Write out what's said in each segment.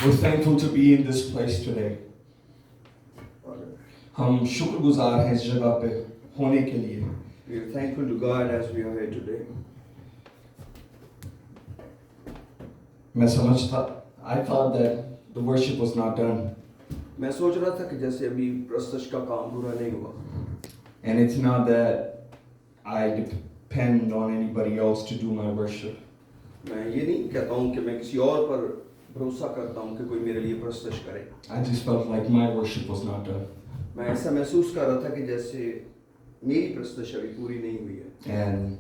We're thankful to be in this place today. हम शुक्रगुजार हैं इस जगह पे होने के लिए. We are thankful to God as we are here today. I thought that the worship was not done. मैं सोच रहा था कि जैसे अभी प्रस्तुति का काम पूरा नहीं हुआ. And it's not that I depend on anybody else to do my worship. मैं ये नहीं कहता हूँ कि मैं किसी और पर भरोसा करता हूँ कि कोई मेरे लिए प्रस्तुति करे. I just felt like my worship was not done. मैं ऐसा महसूस कर रहा था कि जैसे मेरी प्रस्तुति अभी पूरी नहीं हुई है. And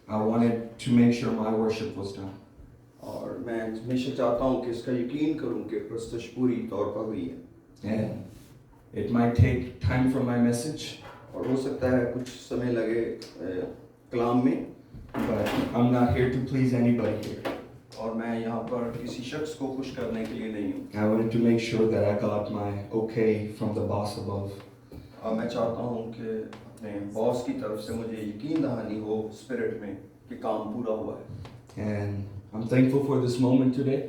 I wanted to make sure my worship was done. और मैं हमेशा चाहता हूँ कि इसका यकीन करूँ कि प्रस्तुति पूरी तौर पर हुई है. And it might take time for my message. और हो सकता है कुछ समय लगे कलाम में. But I'm not here to please anybody here. और मैं यहाँ पर किसी शख्स को खुश करने के लिए नहीं हूँ. I wanted to make sure that I got my okay from the boss above. और मैं चाहता हूँ कि अपने बॉस की तरफ से मुझे यकीन दहानी हो स्पिरिट में कि काम पूरा हुआ है. And I'm thankful for this moment today.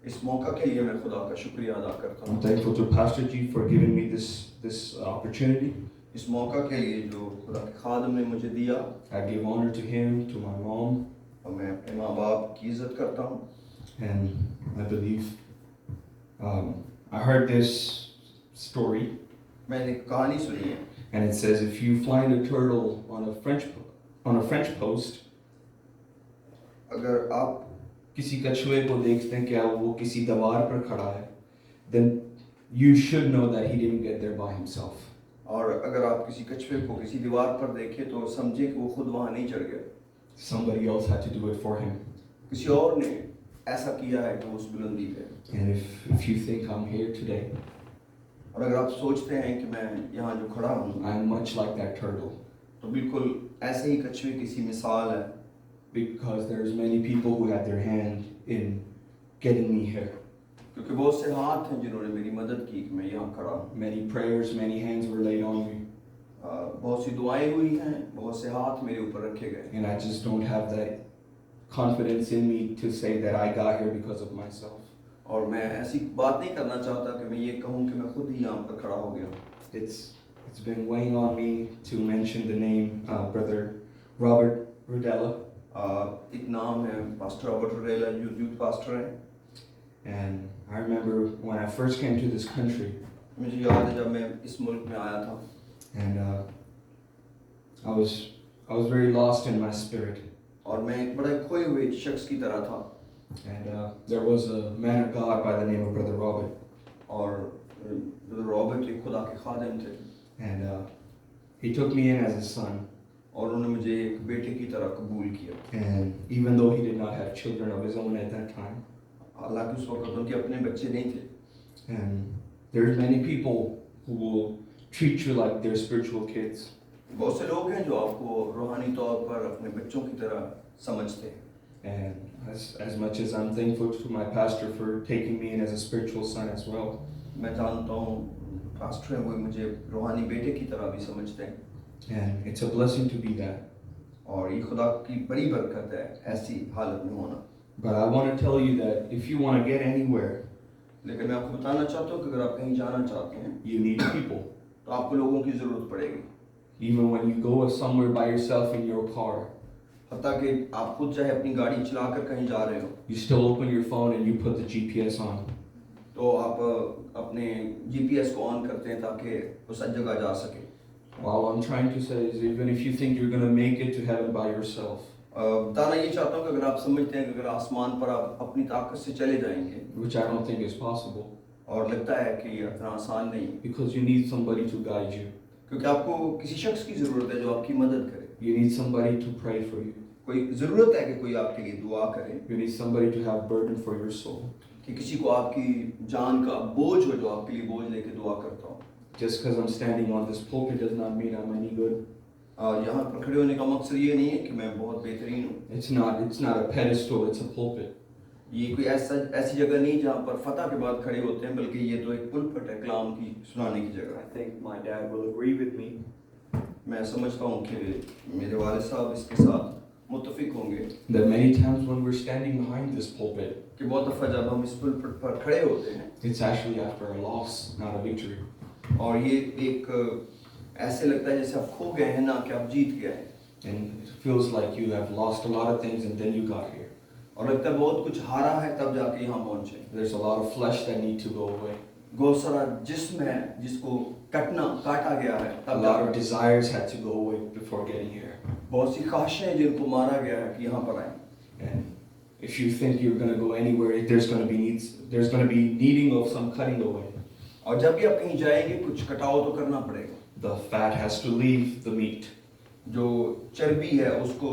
इस मौका के लिए मैं खुदा का शुक्रिया अदा करता I'm हूँ. thankful to Pastor G for giving me this opportunity. इस मौका के लिए जो खुदा के खादम ने मुझे दिया. I give honor to him, to my mom. और मैं अपने माँ बाप की इज्जत करता हूँ. And I believe I heard this story, मैंने एक कहानी सुनी है. and it says if you find a turtle on a French post, अगर आप किसी कछुए को देखते हैं क्या वो किसी दीवार पर खड़ा है, then you should know that he didn't get there by himself. और अगर आप किसी कछुए को किसी दीवार पर देखें तो समझे कि वो खुद वहाँ नहीं चढ़ गया. Somebody else had to do it for him. किसी और ने ऐसा किया है कि वो उस बुलंदी पे. And if you think I'm here today, और अगर आप सोचते हैं कि मैं यहाँ जो खड़ा हूँ I'm much like that turtle, तो बिल्कुल ऐसे ही कछुए की सी मिसाल है. because there's many people who had their hand in getting me here. क्योंकि बहुत से हाथ हैं जिन्होंने मेरी मदद की कि मैं यहाँ खड़ा हूँ. Many prayers, many hands were laid on me, बहुत सी दुआएं हुई हैं, बहुत से हाथ मेरे ऊपर रखे गए. and I just don't have that confidence in me to say that I got here because of myself. और मैं ऐसी बात नहीं करना चाहता कि मैं ये कहूँ कि मैं खुद ही यहाँ पर खड़ा हो गया. It's been weighing on me to mention the name Brother Robert Rudella, एक नाम है पास्टर रॉबर्ट रुडेला जो यूथ पास्टर है. and I remember when I first came to this country, मुझे याद है जब मैं इस मुल्क में आया था. and I was very lost in my spirit, और मैं एक बड़े खोए हुए शख्स की तरह था. and there was a man of God by the name of Brother Robert, और ब्रदर रॉबर्ट एक खुदा के खादिम थे. and he took me in as his son. और उन्होंने मुझे एक बेटे की तरह कबूल किया. And even though he did not have children of his own at that time, हालांकि उस वक्त उनके अपने बच्चे नहीं थे. and there's many people who will treat you like they're spiritual kids. बहुत से लोग हैं जो आपको रूहानी तौर पर अपने बच्चों की तरह समझते हैं. And as much as I'm thankful to my pastor for taking me in as a spiritual son as well, मैं जानता हूँ पास्टर हैं वो मुझे रूहानी बेटे की तरह भी समझते हैं. and it's a blessing to be that. और ये खुदा की बड़ी बरकत है ऐसी हालत में होना. But I want to tell you that if you want to get anywhere, लेकिन मैं आपको बताना चाहता हूँ कि अगर आप कहीं जाना चाहते हैं you need people. तो आपको लोगों की ज़रूरत पड़ेगी. Even when you go somewhere by yourself in your car, हत्ता कि आप खुद चाहे अपनी गाड़ी चलाकर कहीं जा रहे हो you still open your phone and you put the GPS on. तो आप अपने GPS को ऑन करते हैं ताकि उस जगह जा सके. All I'm trying to say is even if you think you're going to make it to heaven by yourself, बताना ये चाहता हूँ कि अगर आप समझते हैं कि अगर आसमान पर आप अपनी ताकत से चले जाएंगे, which I don't think is possible, और लगता है कि ये इतना आसान नहीं, because you need somebody to guide you. क्योंकि आपको किसी शख्स की ज़रूरत है जो आपकी मदद करे. You need somebody to pray for you. कोई ज़रूरत है कि कोई आपके लिए दुआ करे. You need somebody to have burden for your soul. कि किसी को आपकी जान का बोझ हो जो आपके लिए बोझ लेके दुआ करता हो. Just because I'm standing on this pulpit does not mean I'm any good. यहाँ पर खड़े होने का मकसद ये नहीं है कि मैं बहुत बेहतरीन हूँ. It's not a pedestal, it's a pulpit. ये कोई ऐसी जगह नहीं जहाँ पर फतह के बाद खड़े होते हैं, बल्कि ये तो एक पुलपट है, कलाम की सुनाने की जगह. I think my dad will agree with me. मैं समझता हूँ कि मेरे वालिद साहब इसके साथ मुत्तफिक होंगे that many times when we're standing behind this pulpit, कि बहुत दफ़ा जब हम इस पुलपिट पर खड़े होते हैं it's actually after a loss, not a victory. और ये एक ऐसे लगता है जैसे आप खो गए हैं ना कि आप जीत गए हैं, And it feels like you have lost a lot of things and then you got here. और लगता है बहुत कुछ हारा है तब जाके यहाँ पहुँचे। There's a lot of flesh that need to go away. बहुत सारा जिस्म है जिसको काटा गया है A तब lot of जाके, desires had to go away before getting here. बहुत सी ख्वाहिशें हैं जिनको मारा गया है कि यहाँ पर आए। And if you think you're going to go anywhere, there's going to be needing of some cutting away. और जब भी आप कहीं जाएंगे कुछ कटाव तो करना पड़ेगा। The fat has to leave the meat. जो चर्बी है उसको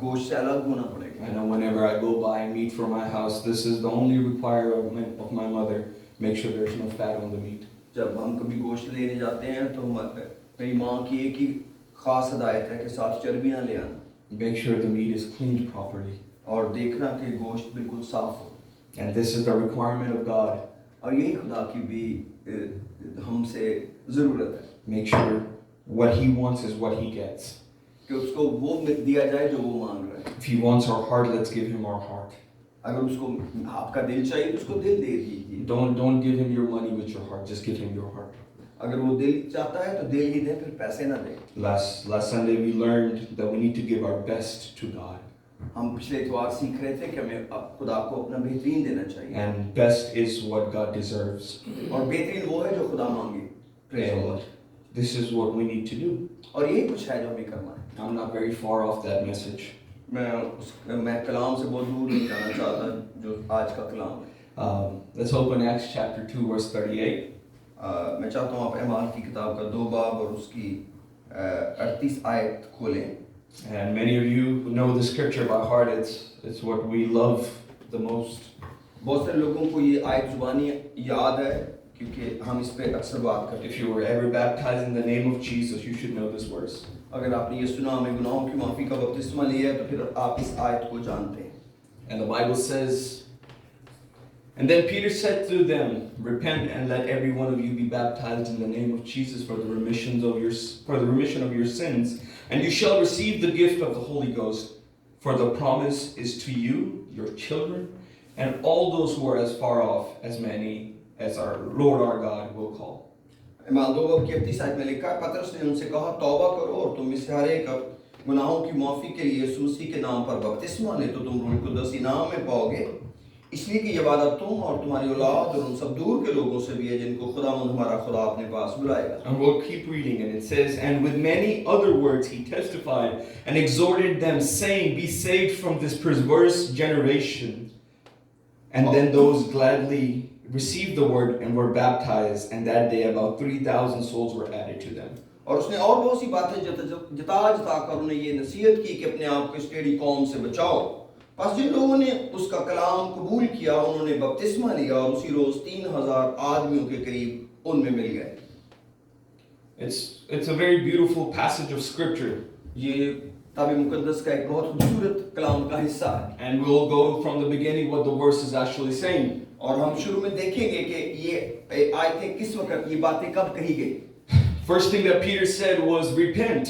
गोश्त से अलग होना पड़ेगा। I know whenever I go buy meat for my house, this is the only requirement of my mother. Make sure there's no fat on the meat. जब हम कभी गोश्त लेने जाते हैं तो मेरी माँ की एक ही खास हदायत है कि साथ चर्बी ना ले आना Make sure the meat is cleaned properly. और देखना कि गोश्त बिल्कुल साफ हो। And this is the requirement of God. और यही खुदा की भी हमसे ज़रूरत है Make sure what He wants is what He gets. कि उसको वो दिया जाए जो वो मांग रहा है। If He wants our heart, let's give Him our heart. अगर उसको आपका दिल चाहिए तो उसको दिल दे दीजिए। Don't give Him your money with your heart. Just give Him your heart. अगर वो दिल चाहता है तो दिल ही दे, फिर पैसे ना दे। Last Sunday we learned that we need to give our best to God. हम पिछले इतवार सीख रहे थे कि हमें खुदा को अपना बेहतरीन देना चाहिए। And best is what God deserves. और बेहतरीन वो है जो खुदा मांगे। Praise the Lord. And this is what we need to do. और यही कुछ है जो हमें करना है। I'm not very far off that message. मैं कलाम से बहुत दूर नहीं जाना चाहता जो आज का कलाम है। Let's open Acts chapter 2 verse 38. मैं चाहता हूँ आप अमाल की किताब का 2 बाब और उसकी 38 आयत खोलें। And many of you who know the scripture by heart. It's what we love the most. बहुत सारे लोगों को ये आयत जुबानी याद है क्योंकि हम इस पे अक्सर बात करते हैं। If you were ever baptized in the name of Jesus, you should know this verse. अगर आपने ये सुना हमें गुनाहों की माफ़ी का बपतिस्मा लिया है तो फिर आप इस आयत को जानते हैं। And the Bible says, and then Peter said to them, repent and let every one of you be baptized in the name of Jesus for the remission of your sins, and you shall receive the gift of the Holy Ghost. For the promise is to you, your children, and all those who are as far off, as many as our Lord our God will call. इमाल 2 बाब की 38 आयत में लिखा है, पतरस ने उनसे कहा, तौबा करो और तुम में से हर एक गुनाहों की माफ़ी के लिए यीशु मसीह के नाम पर बपतिस्मा ले तो तुम रूह कुद्दस इनाम में पाओगे, इसलिए कि ये वादा तुम और तुम्हारी औलाद और उन सब दूर के लोगों से भी है जिनको खुदावंद हमारा खुदा अपने पास बुलाएगा। And we'll keep reading, and it says, and with many other words he testified and exhorted them, saying, be saved from this perverse generation. And then those gladly received the word and were baptized, and that day about 3,000 souls were added to them. और उसने और बहुत सी बातें जता कर उन्हें ये नसीहत की कि अपने आप को इस टेढ़ी कौम से बचाओ। बस जिन लोगों ने उसका कलाम कबूल किया उन्होंने बपतिस्मा लिया और उसी रोज 3,000 आदमियों के करीब उनमें मिल गए। It's a very beautiful passage of scripture. ये किताब मुकद्दस का एक बहुत खूबसूरत कलाम का हिस्सा है। And we'll go from the beginning what the verse is actually saying. और हम शुरू में देखेंगे कि ये आयतें किस वक्त ये बातें कब कही गई। First thing that Peter said was repent.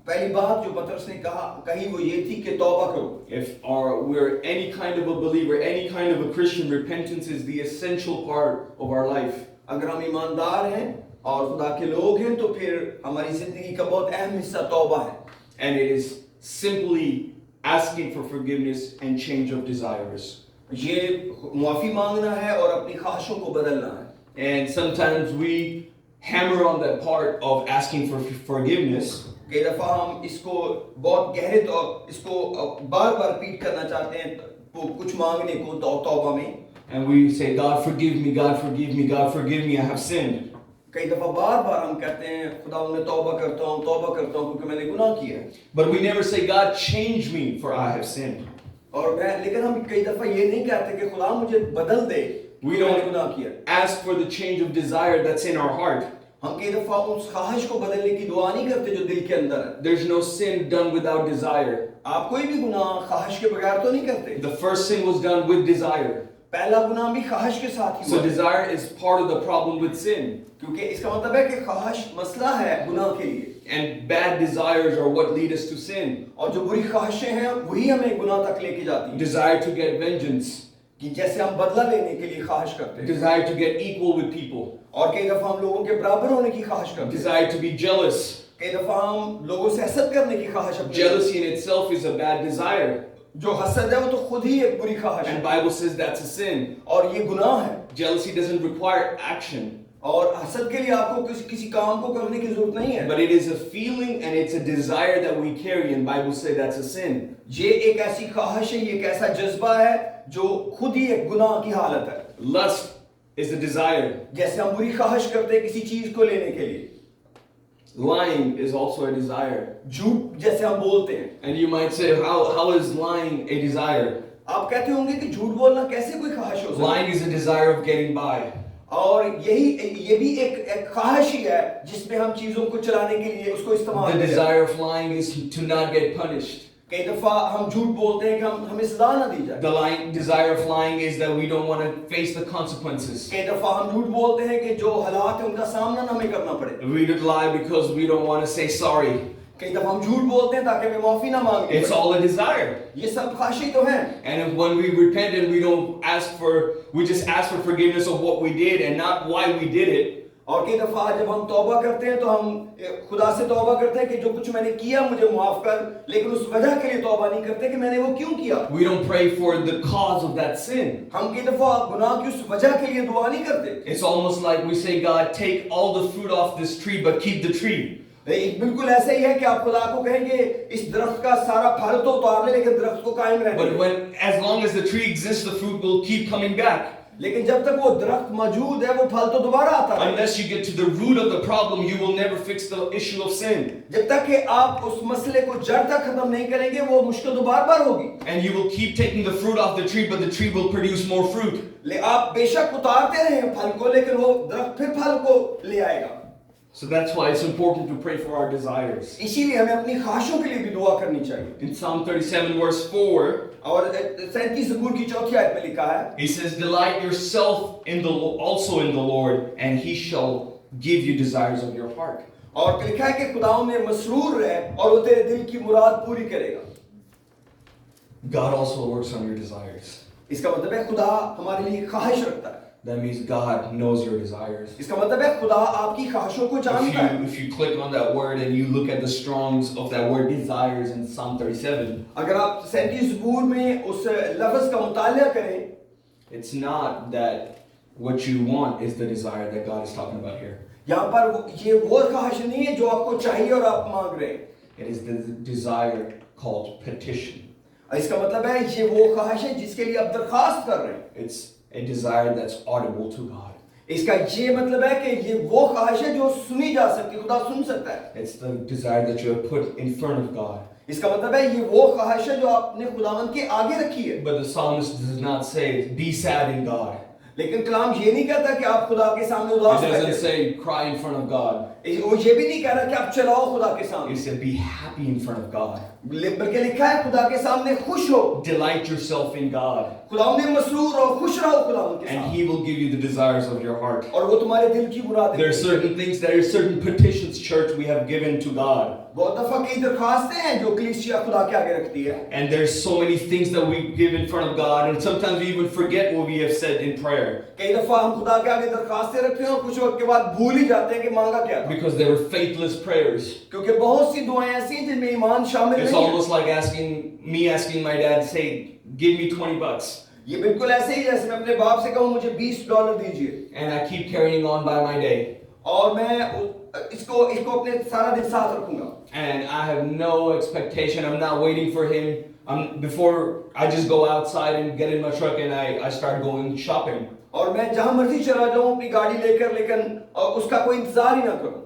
पहली बात जो पतरस ने कही वो ये थी कि तौबा करो। If we're any kind of a believer, any kind of a Christian, repentance is the essential part of our life. अगर हम ईमानदार हैं और खुदा के लोग हैं तो फिर हमारी जिंदगी का बहुत अहम हिस्सा तौबा है। And it is simply asking for forgiveness and change of desires. ये माफी मांगना है और अपनी ख्वाहिशों को बदलना है। And sometimes we hammer on that part of asking for forgiveness. कई दफा हम इसको बहुत गहरे और इसको बार-बार रिपीट करना चाहते हैं कुछ मांगने को तौबा में। And we say, God forgive me, God forgive me, God forgive me, I have sinned. कई दफा बार-बार हम कहते हैं खुदा मैं तौबा करता हूँ क्योंकि मैंने गुनाह किया है। But we never say, God change me for I have sinned. और लेकिन हम कई दफा ये नहीं कहते कि खुदा मुझे बदल दे। We don't ask for the change of desire that's in our heart. हम कई दफा उस ख्वाहिश को बदलने की दुआ नहीं करते जो दिल के अंदर है। There's no sin done without desire. आप कोई भी गुनाह ख्वाहिश के बगैर तो नहीं करते। The first sin was done with desire. पहला गुनाह भी ख्वाहिश के साथ ही So हुआ, desire is part of the problem with sin. क्योंकि इसका मतलब है कि ख्वाहिश मसला है गुनाह के लिए, And bad desires are what lead us to sin. और जो बुरी ख्वाहिशें हैं वही हमें गुनाह तक लेके जाती हैं। Desire to get vengeance. कि जैसे हम बदला लेने के लिए ख्वाहिश करते हैं, Desire to get equal with people. और कई दफा हम लोगों के बराबर होने की ख्वाहिश करते हैं, Desire to be jealous. कई दफा हम लोगों से हसद करने की ख्वाहिश अपनी, Jealousy in itself is a bad desire. जो हसद है वो तो खुद ही एक बुरी ख्वाहिश And है Bible says that's a sin. और ये गुनाह है। Jealousy doesn't require action, और हसद के लिए आपको किसी काम को करने की जरूरत नहीं है, but it is a feeling and it's a desire that we carry, and Bible says that's a sin. ये एक ऐसी ख्वाहिश है, ये एक ऐसा जज्बा है जो खुद ही एक गुनाह की हालत है। Lust is a desire. जैसे हम बुरी ख्वाहिश करते हैं किसी चीज को लेने के लिए, Lying is also a desire. झूठ जैसे हम बोलते हैं, And you might say, how is lying a desire? आप कहते होंगे कि झूठ बोलना कैसे कोई ख्वाहिश हो सकती है? Lying is a desire of getting by. और ये भी एक ख्वाहिश ही है जिसमें हम चीजों को चलाने के लिए उसको इस्तेमाल The करते हैं। desire of lying is to not get punished. कई दफा हम झूठ बोलते हैं कि हमें सजा ना दी जाए। The desire of lying is that we don't want to face the consequences. कई दफा हम झूठ बोलते हैं कि जो हालात है उनका सामना ना हमें करना पड़े। We don't lie because we don't want to say sorry. कई दफा हम झूठ बोलते हैं ताकि हमें माफी ना मांगनी It's पड़े। all a desire. ये सब ख्वाहिशें तो हैं। And when we repent and we just ask for forgiveness of what we did and not why we did it. और कई दफा जब हम तौबा करते हैं तो हम खुदा से तौबा करते हैं कि जो कुछ मैंने किया मुझे माफ कर, लेकिन उस वजह के लिए तौबा नहीं करते कि मैंने वो क्यों किया। We don't pray for the cause of that sin. हम कई दफा गुनाह की उस वजह के लिए दुआ नहीं करते। It's almost like we say, God, take all the fruit off this tree, but keep the tree. बिल्कुल ऐसा ही है कि आप खुदा को कहेंगे इस दरख्त का सारा फल तो उतार ले, लेकिन दरख्त को कायम रहने But as long as the tree exists, the fruit will keep coming back. लेकिन जब तक वो दरख्त मौजूद है वो फल तो दोबारा आता है। Unless you get to the root of the problem, you will never fix the issue of sin. जब तक कि आप उस मसले को जड़ तक खत्म नहीं करेंगे वो मुश्किल तो बार-बार होगी। And you will keep taking the fruit off the tree, but the tree will produce more fruit. ले आप बेशक उतारते रहें फल को, लेकिन वो दरख्त फिर फल को ले आएगा। So that's why it's important to pray for our desires. इसीलिए हमें अपनी ख्वाहिशों के लिए भी दुआ करनी चाहिए। In Psalm 37 verse 4, और 37 ज़बूर की 4 आयत में लिखा है, he says, delight yourself also in the Lord, and he shall give you desires of your heart. और लिखा है कि खुदाओं में मसरूर रह और वो तेरे दिल की मुराद पूरी करेगा। God also works on your desires. इसका मतलब है खुदा हमारे लिए ख्वाहिश रखता है। That means God knows your desires. इसका मतलब है खुदा आपकी ख्वाहिशों को जानता है। If you click on that word and you look at the Strongs of that word desires in Psalm 37, अगर आप 37 ज़बूर में उस लफ्ज़ का मुतालिया करें, it's not that what you want is the desire that God is talking about here. यहाँ पर ये वो ख्वाहिश नहीं है जो आपको चाहिए और आप मांग रहे हैं। It is the desire called petition. इसका मतलब है ये वो ख्वाहिश है जिसके लिए आप दरखास्त कर रहे हैं। It's a desire that's audible to God. इसका ये मतलब है कि ये वो ख्वाहिश है जो सुनी जा सकती है, खुदा सुन सकता है। It's the desire that you have put in front of God. इसका मतलब है ये वो ख्वाहिश है जो आपने खुदावंद के आगे रखी है। But the psalmist does not say, be sad in God. लेकिन कलाम ये नहीं कहता कि आप खुदा के सामने It उदास doesn't बैठे। say, cry in front of God. वो ये भी नहीं कह रहा कि आप चलाओ खुदा के It सामने, said, be happy in front of God. बल्कि लिखा है खुदा के सामने खुश हो। Delight yourself in God, खुदावंद में मसरूर और खुश रहो खुदावंद के and साथ, He will give you the desires of your heart. और वो तुम्हारे दिल की मुरादें। There are certain things, there are certain petitions, church, we have given to God. बहुत दफा कई दरखास्तें हैं जो कलीसिया खुदा के आगे रखती है, And there's so many things that we give in front of God, and sometimes we even forget what we have said in prayer. कई दफा हम खुदा के आगे दरखास्तें रखते हैं और कुछ वक्त के बाद भूल ही जाते हैं कि मांगा क्या था, Because they were faithless prayers. क्योंकि बहुत सी दुआएं ऐसी हैं जिनमें ईमान शामिल It's नहीं है। almost like me asking my dad, say, give me $20. ये बिल्कुल ऐसे ही जैसे मैं अपने बाप से कहूँ मुझे $20 दीजिए, And I keep carrying on by my day. और मैं इसको अपने सारा दिन साथ रखूंगा। And I have no expectation. I'm not waiting for him. Before I just go outside and get in my truck and I start going shopping. और मैं जहाँ मर्जी चला जाऊँ अपनी गाड़ी लेकर, लेकिन उसका कोई इंतजार ही ना करूँ।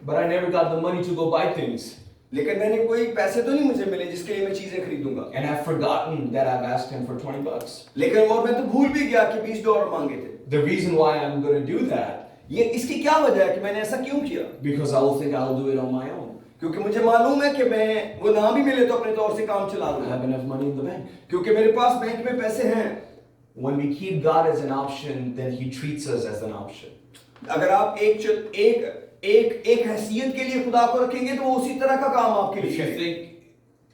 But I never got the money to go buy things. लेकिन मैंने कोई पैसे तो नहीं मुझे मिले जिसके लिए मैं चीजें खरीदूंगा। And I've forgotten that I've asked him for $20. लेकिन और मैं तो भूल भी गया कि $20 मांगे थे। The reason why I'm going to do that, ये इसकी क्या वजह है कि मैंने ऐसा क्यों किया? because I will think I'll do it on my own. क्योंकि मुझे मालूम है कि मैं वो ना भी मिले तो अपने तौर से काम चला I लूंगा, have enough money in the bank. क्योंकि मेरे पास बैंक में पैसे हैं। When we keep God as an option, then He treats us as an option. अगर आप एक हैसियत के लिए खुदा को रखेंगे तो वो उसी तरह का काम आपके If लिए you करेगा। think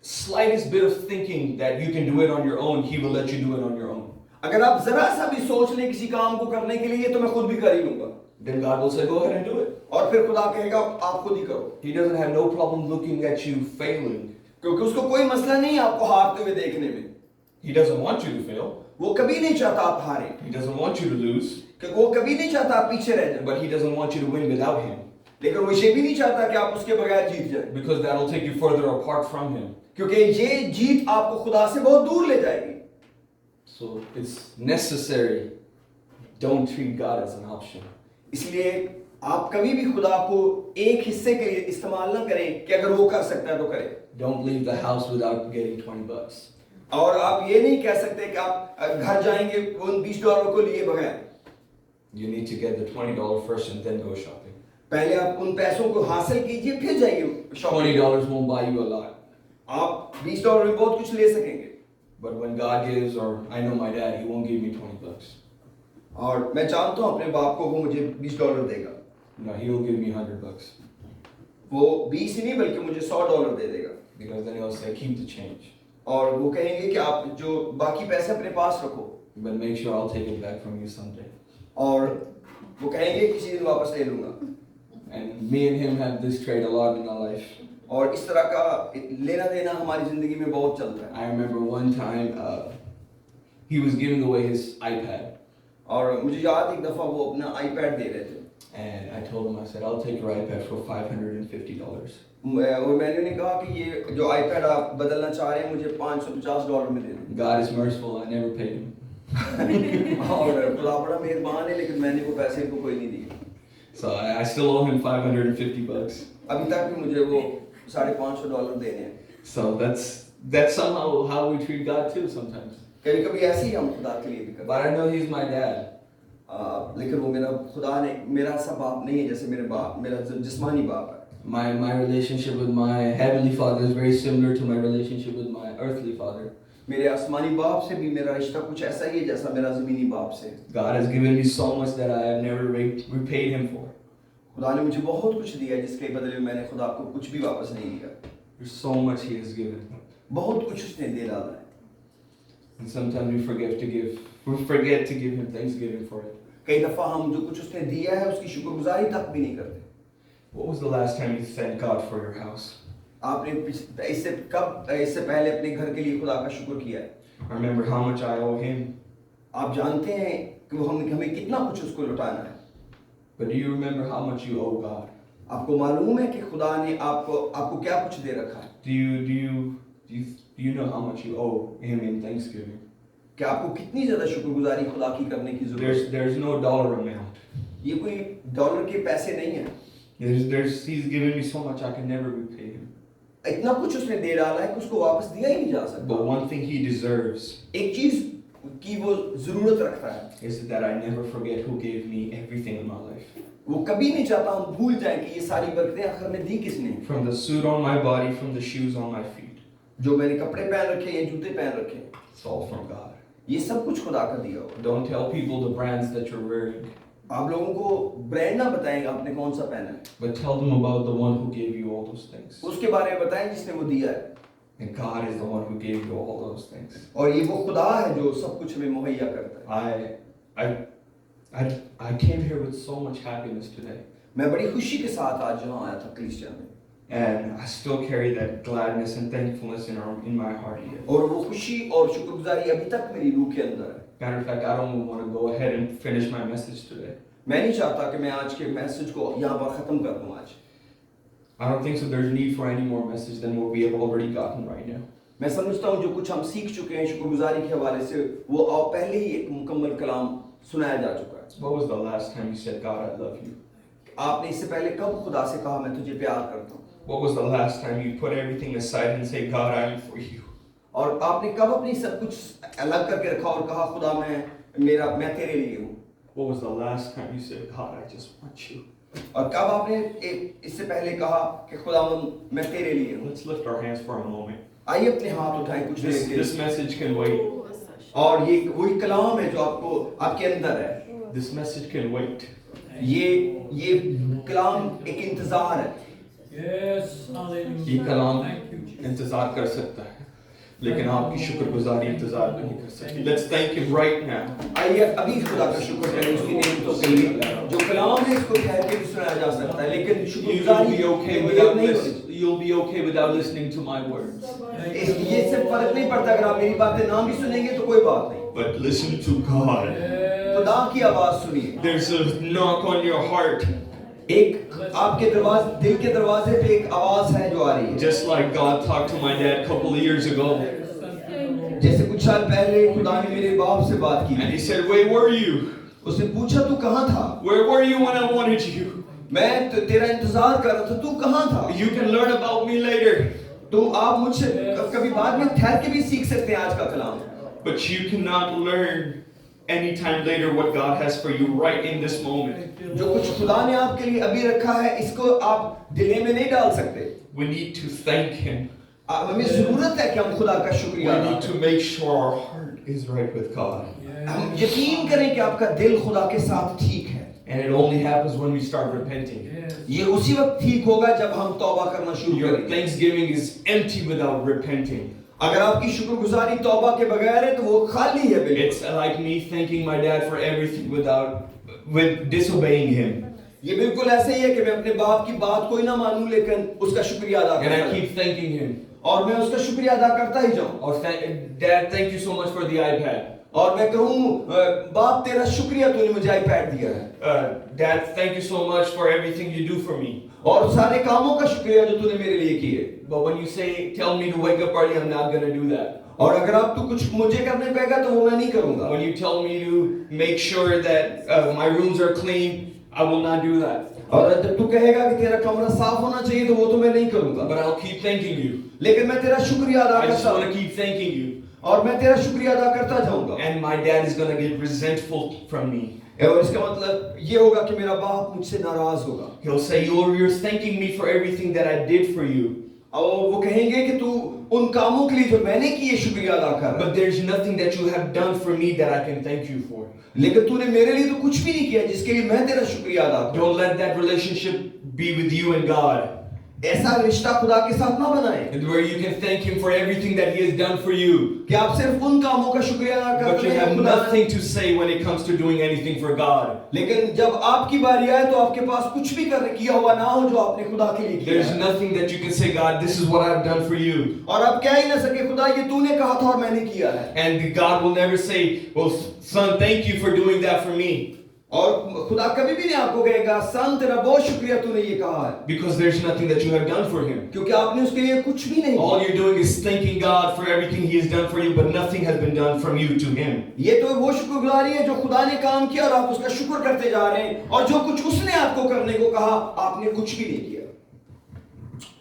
slightest bit of thinking that you can do it on your own, He will let you do it on your own. अगर आप जरा सा भी सोच लें किसी काम को करने के लिए तो मैं खुद भी कर ही लूंगा, Then God will say, go ahead and do it. और फिर खुदा कहेगा आप खुद ही करो, He doesn't have no problem looking at you failing. क्योंकि उसको कोई मसला नहीं है आपको हारते हुए देखने में। He doesn't want you to fail. वो कभी नहीं चाहता आप हारें, He doesn't want you to lose. क्योंकि वो कभी नहीं चाहता आप पीछे रह जाएं, But He doesn't want you to win without Him. लेकिन वो ये भी नहीं चाहता कि आप उसके बगैर जीत जाएं, Because that'll take you further apart from Him. क्योंकि ये जीत आपको खुदा से बहुत दूर ले जाएगी। So it's necessary. Don't treat God as an option. इसलिए आप कभी भी खुदा को एक हिस्से के लिए इस्तेमाल ना करें कि अगर वो कर सकता है तो करें। Don't leave the house without getting $20. और आप ये नहीं कह सकते कि आप घर जाएंगे उन $20 को लिए बगैर। You need to get the $20 first and then go shopping. पहले आप उन पैसों को हासिल कीजिए फिर जाइए shopping. $20 won't buy you a lot. आप $20 में बहुत कुछ ले सकेंगे। But when God gives, or I know my dad, He won't give me $20. और मैं जानता हूँ अपने बाप को वो मुझे $20 देगा। No, He'll give me $100. वो 20 ही नहीं बल्कि मुझे $100 दे देगा। Because then He'll say, keep the change. और वो कहेंगे कि आप जो बाकी पैसे अपने पास रखो। But make sure I'll take it back from you someday. और वो कहेंगे किसी दिन वापस ले लूँगा। And me and him have this trait a lot in our life. और इस तरह का लेना देना हमारी जिंदगी में बहुत चलता है। I remember one time he was giving away his iPad. और मुझे याद एक दफा वो अपना iPad दे रहे थे। And I told him, I said, I'll take your iPad for $550. और मैंने उन्हें कहा कि ये जो iPad आप बदलना चाह रहे हैं मुझे $550 में दे दें। God is merciful. I never paid him. और खुदा बड़ा मेहरबान है लेकिन मैंने वो पैसे इनको कोई नहीं दिए। So I still owe him $550. अभी तक भी मुझे वो $550 देने हैं। So that's somehow how we treat God too sometimes. कभी कभी ऐसे ही हम खुदा के लिए भी करते But I know He's my dad. हैं। लेकिन वो मेरा खुदा ने मेरा सा बाप नहीं है जैसे मेरा जिस्मानी बाप है। My relationship with my heavenly Father is very similar to my relationship with my earthly father. मेरे आसमानी बाप से भी मेरा रिश्ता कुछ ऐसा ही है जैसा मेरा ज़मीनी बाप से। God has given me so much that I have never repaid Him for. खुदा ने मुझे बहुत कुछ दिया जिसके बदले में मैंने खुदा को कुछ भी वापस नहीं दिया। There's so much He has given. बहुत कुछ उसने दे डाला है। And sometimes we forget to give Him thanksgiving for it. कई दफा हम जो कुछ उसने दिया है उसकी शुक्रगुजारी तक भी नहीं करते। What was the last time you thanked God for your house? आपने इससे पहले अपने घर के लिए खुदा का शुक्र किया है? I remember how much I owe Him. आप जानते हैं कि वो हमें कितना कुछ उसको लौटाना है। But do you remember how much you owe God? आपको मालूम है कि खुदा ने आपको क्या कुछ दे रखा है? Do you know how much you owe Him in thanksgiving? कि आपको कितनी ज्यादा शुक्रगुजारी खुदा की करने की जरूरत है? There's no dollar amount. ये कोई डॉलर के पैसे नहीं है। He's given me so much I can never repay Him. इतना कुछ उसने दे डाला है कि उसको वापस दिया ही नहीं जा सकता। But one thing He deserves एक चीज की वो जरूरत रखता है is that I never forget who gave me everything in my life. वो कभी नहीं चाहता हम भूल जाएं कि ये सारी बरकतें आखिर में दी किसने। From the suit on my body, from the shoes on my feet. जो मैंने कपड़े पहन रखे हैं जूते पहन रखे हैं, It's all from God. ये सब कुछ खुदा का दिया हुआ। Don't tell people the brands that you're wearing, आप लोगों को ब्रांड ना बताएंगे आपने कौन सा पहना है, but tell them about the one who gave you all those things. उसके बारे में बताएं जिसने वो दिया है। And God is the one who gave you all those things. और ये वो खुदा है जो सब कुछ हमें मुहैया करता है। I came here with so much happiness today. मैं बड़ी खुशी के साथ आज यहाँ आया था क्रिश्चियन में। And I still carry that gladness and thankfulness in my heart yet. और वो खुशी और शुक्रगुजारी अभी तक मेरी रूह के अंदर है। Matter of fact, I don't want to go ahead and finish my message today. मैं नहीं चाहता कि मैं आज के मैसेज को यहाँ पर खत्म कर दूँ आज। I don't think so. There's need for any more message than what we have already gotten right now. मैं समझता हूँ जो कुछ हम सीख चुके हैं शुक्रगुजारी के हवाले से वो पहले ही एक मुकम्मल कलाम सुनाया जा चुका है। What was the last time you said, God, I love you? आपने इससे पहले कब खुदा से कहा मैं तुझे प्यार करता हूँ? What was the last time you put everything aside and say, God, I am for you? और आपने कब अपनी सब कुछ अलग करके रखा और कहा खुदा मैं तेरे लिए हूँ? What was the last time you said, God, I just want you? और कब आपने इससे पहले कहा कि खुदा मैं तेरे लिए हूँ? Let's lift our hands for a moment. आइए अपने हाथ उठाएं कुछ देर के लिए। This message can wait. और ये वही कलाम है जो आपको आपके अंदर है। This message can wait. ये कलाम एक इंतजार है। Yes, hallelujah. ये कलाम Thank you, Jesus. इंतजार कर सकता है, लेकिन आपकी शुक्रगुजारी इंतजार नहीं कर सकती. Let's thank him right now. आइए अभी खुदा का शुक्र करें उसकी नेमतों के लिए। जो कलाम है इसको कह के भी सुनाया जा सकता है, लेकिन You'll शुक्रगुजारी be okay ये without नहीं listen, You'll be okay without listening to my words. ये सिर्फ फर्क नहीं पड़ता अगर आप मेरी बातें ना भी सुनेंगे तो कोई बात नहीं, But listen to God. खुदा की आवाज सुनिए। There's a knock on your heart. एक आपके दरवाजे दिल के दरवाजे पे एक आवाज है जो आ रही है। Just like God talked to my dad a couple of years ago. जैसे कुछ साल पहले खुदा ने मेरे बाप से बात की And he said, where were you? उसने पूछा तू कहाँ था? Where were you when I wanted you? मैं तेरा इंतजार कर रहा था, तू कहाँ था? You can learn about me later. तो आप मुझसे कभी बाद में ठहर के भी सीख सकते हैं आज का कलाम, But you cannot learn anytime later what God has for you right in this moment. जो कुछ खुदा ने आपके लिए अभी रखा है इसको आप दिले में नहीं डाल सकते। We need to thank him. हमें जरूरत है कि हम खुदा का We शुक्रिया अदा need to करें। make sure our heart is right with God. हम यकीन करें कि आपका दिल खुदा के साथ ठीक है। And it only happens when we start repenting. Yes. ये उसी वक्त ठीक होगा जब हम तौबा करना शुरू Your करेंगे। thanksgiving is empty without repenting. अगर आपकी शुक्रगुजारी तौबा के बगैर है तो वो खाली है बिल्कुल। It's like me thanking my dad for everything with disobeying him. ये बिल्कुल ऐसे ही है कि मैं अपने बाप की बात कोई ना मानूं लेकिन उसका शुक्रिया अदा And I करता keep thanking him. और मैं उसका शुक्रिया अदा करता ही जाऊं। Or Dad, thank you so much for the iPad. और मैं कहूं बाप तेरा शुक्रिया तूने मुझे आईपैड दिया है। Dad, thank you so much for everything you do for me. और सारे कामों का शुक्रिया जो तूने मेरे लिए किए। But when you say, tell me to wake up early, I'm not gonna do that. और अगर आप तू कुछ मुझे करने पेगा तो वो मैं नहीं करूंगा। When you tell me to make sure that my rooms are clean, I will not do that. और जब तू कहेगा कि तेरा कमरा साफ होना चाहिए तो वो तो मैं नहीं करूंगा। But I'll keep thanking you. लेकिन मैं तेरा शुक्रिया अदा I just करता want to keep thanking you. और मैं तेरा शुक्रिया अदा करता जाऊंगा। And my dad is gonna get resentful from me. और इसका मतलब ये होगा कि मेरा बाप मुझसे नाराज होगा। He'll say, you're thanking me for everything that I did for you. और वो कहेंगे कि तू उन कामों के लिए जो मैंने किए शुक्रिया अदा कर। But there's nothing that you have done for me that I can thank you for. लेकिन तूने मेरे लिए तो कुछ भी नहीं किया जिसके लिए मैं तेरा शुक्रिया अदा करूं। Don't let that relationship be with you and God, ऐसा रिश्ता खुदा के साथ ना बनाएं where you can thank Him for everything that He has done for you, कि आप सिर्फ उन कामों का शुक्रिया अदा but करते you हैं have खुदा। nothing to say when it comes to doing anything for God. लेकिन जब आपकी बारी आए तो आपके पास कुछ भी करने किया हुआ ना हो जो आपने खुदा के लिए किया There's है। nothing that you can say, God, this is what I've done for you. और आप कह ही ना सके खुदा ये तूने कहा था और मैंने किया है। And God will never say, well, son, thank you for doing that for me. और खुदा कभी भी नहीं आपको कहेगा सन तेरा बहुत शुक्रिया तूने ये कहा है, Because there's nothing that you have done for Him. क्योंकि आपने उसके लिए कुछ भी नहीं All किया। you're doing is thanking God for everything He has done for you, but nothing has been done from you to Him. ये तो वो शुक्रगुजारी है जो खुदा ने काम किया और आप उसका शुक्र करते जा रहे हैं, और जो कुछ उसने आपको करने को कहा आपने कुछ भी नहीं किया।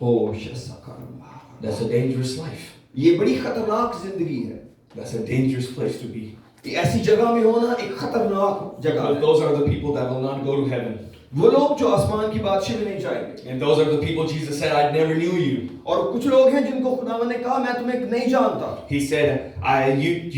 ओह शस्सकारा, That's a dangerous life. ये बड़ी खतरनाक जिंदगी है। That's a dangerous place to be. ऐसी जगह में होना एक खतरनाक जगह Because है। those are the people that will not go to heaven. वो लोग जो आसमान की बादशाही में नहीं जाएंगे, And those are the people Jesus said, I never knew you. और कुछ लोग हैं जिनको खुदावन ने कहा मैं तुम्हें नहीं जानता। He said,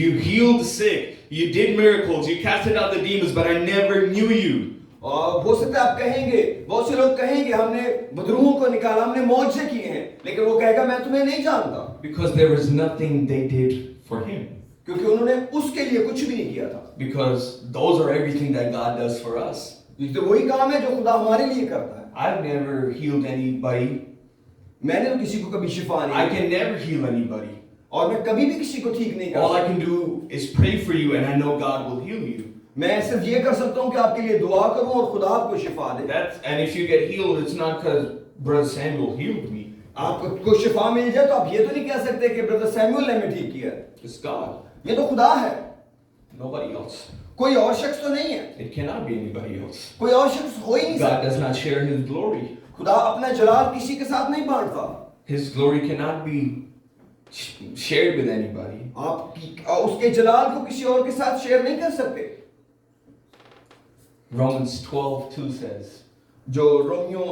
you healed the sick, you did miracles, you casted out the demons, but I never knew you. और हो सकता है आप कहेंगे, बहुत से लोग कहेंगे हमने बदरूहों को निकाला, हमने मौजे किए हैं, लेकिन वो कहेगा मैं तुम्हें नहीं जानता, Because there was nothing they did for Him. क्योंकि उन्होंने उसके लिए कुछ भी नहीं किया था। Because those are everything that God does for us. ये तो वही काम है जो खुदा हमारे लिए करता है। I've never healed anybody. मैंने तो किसी को कभी शिफा नहीं I the, can never heal anybody. और मैं कभी भी किसी को ठीक नहीं कर All I सकता। can do is pray for you, and I know God will heal you. मैं सिर्फ ये कर सकता हूँ कि आपके लिए दुआ करूँ और खुदा आपको शिफा दे। And if you get healed, it's not because Brother Samuel healed me. आपको शिफा मिल जाए तो आप ये तो नहीं कह सकते कि ब्रदर सैमुअल ने हमें ठीक किया, It's God. ये तो खुदा है, Nobody else. कोई और शख्स तो नहीं है, It cannot be anybody else. कोई और शख्स हो ही नहीं God सकता। does not share His glory. खुदा अपना जलाल किसी के साथ नहीं बांटता। His glory cannot be shared with anybody. आप उसके जलाल को किसी और के साथ शेयर नहीं कर सकते। Romans 12:2 says, जो रोमियो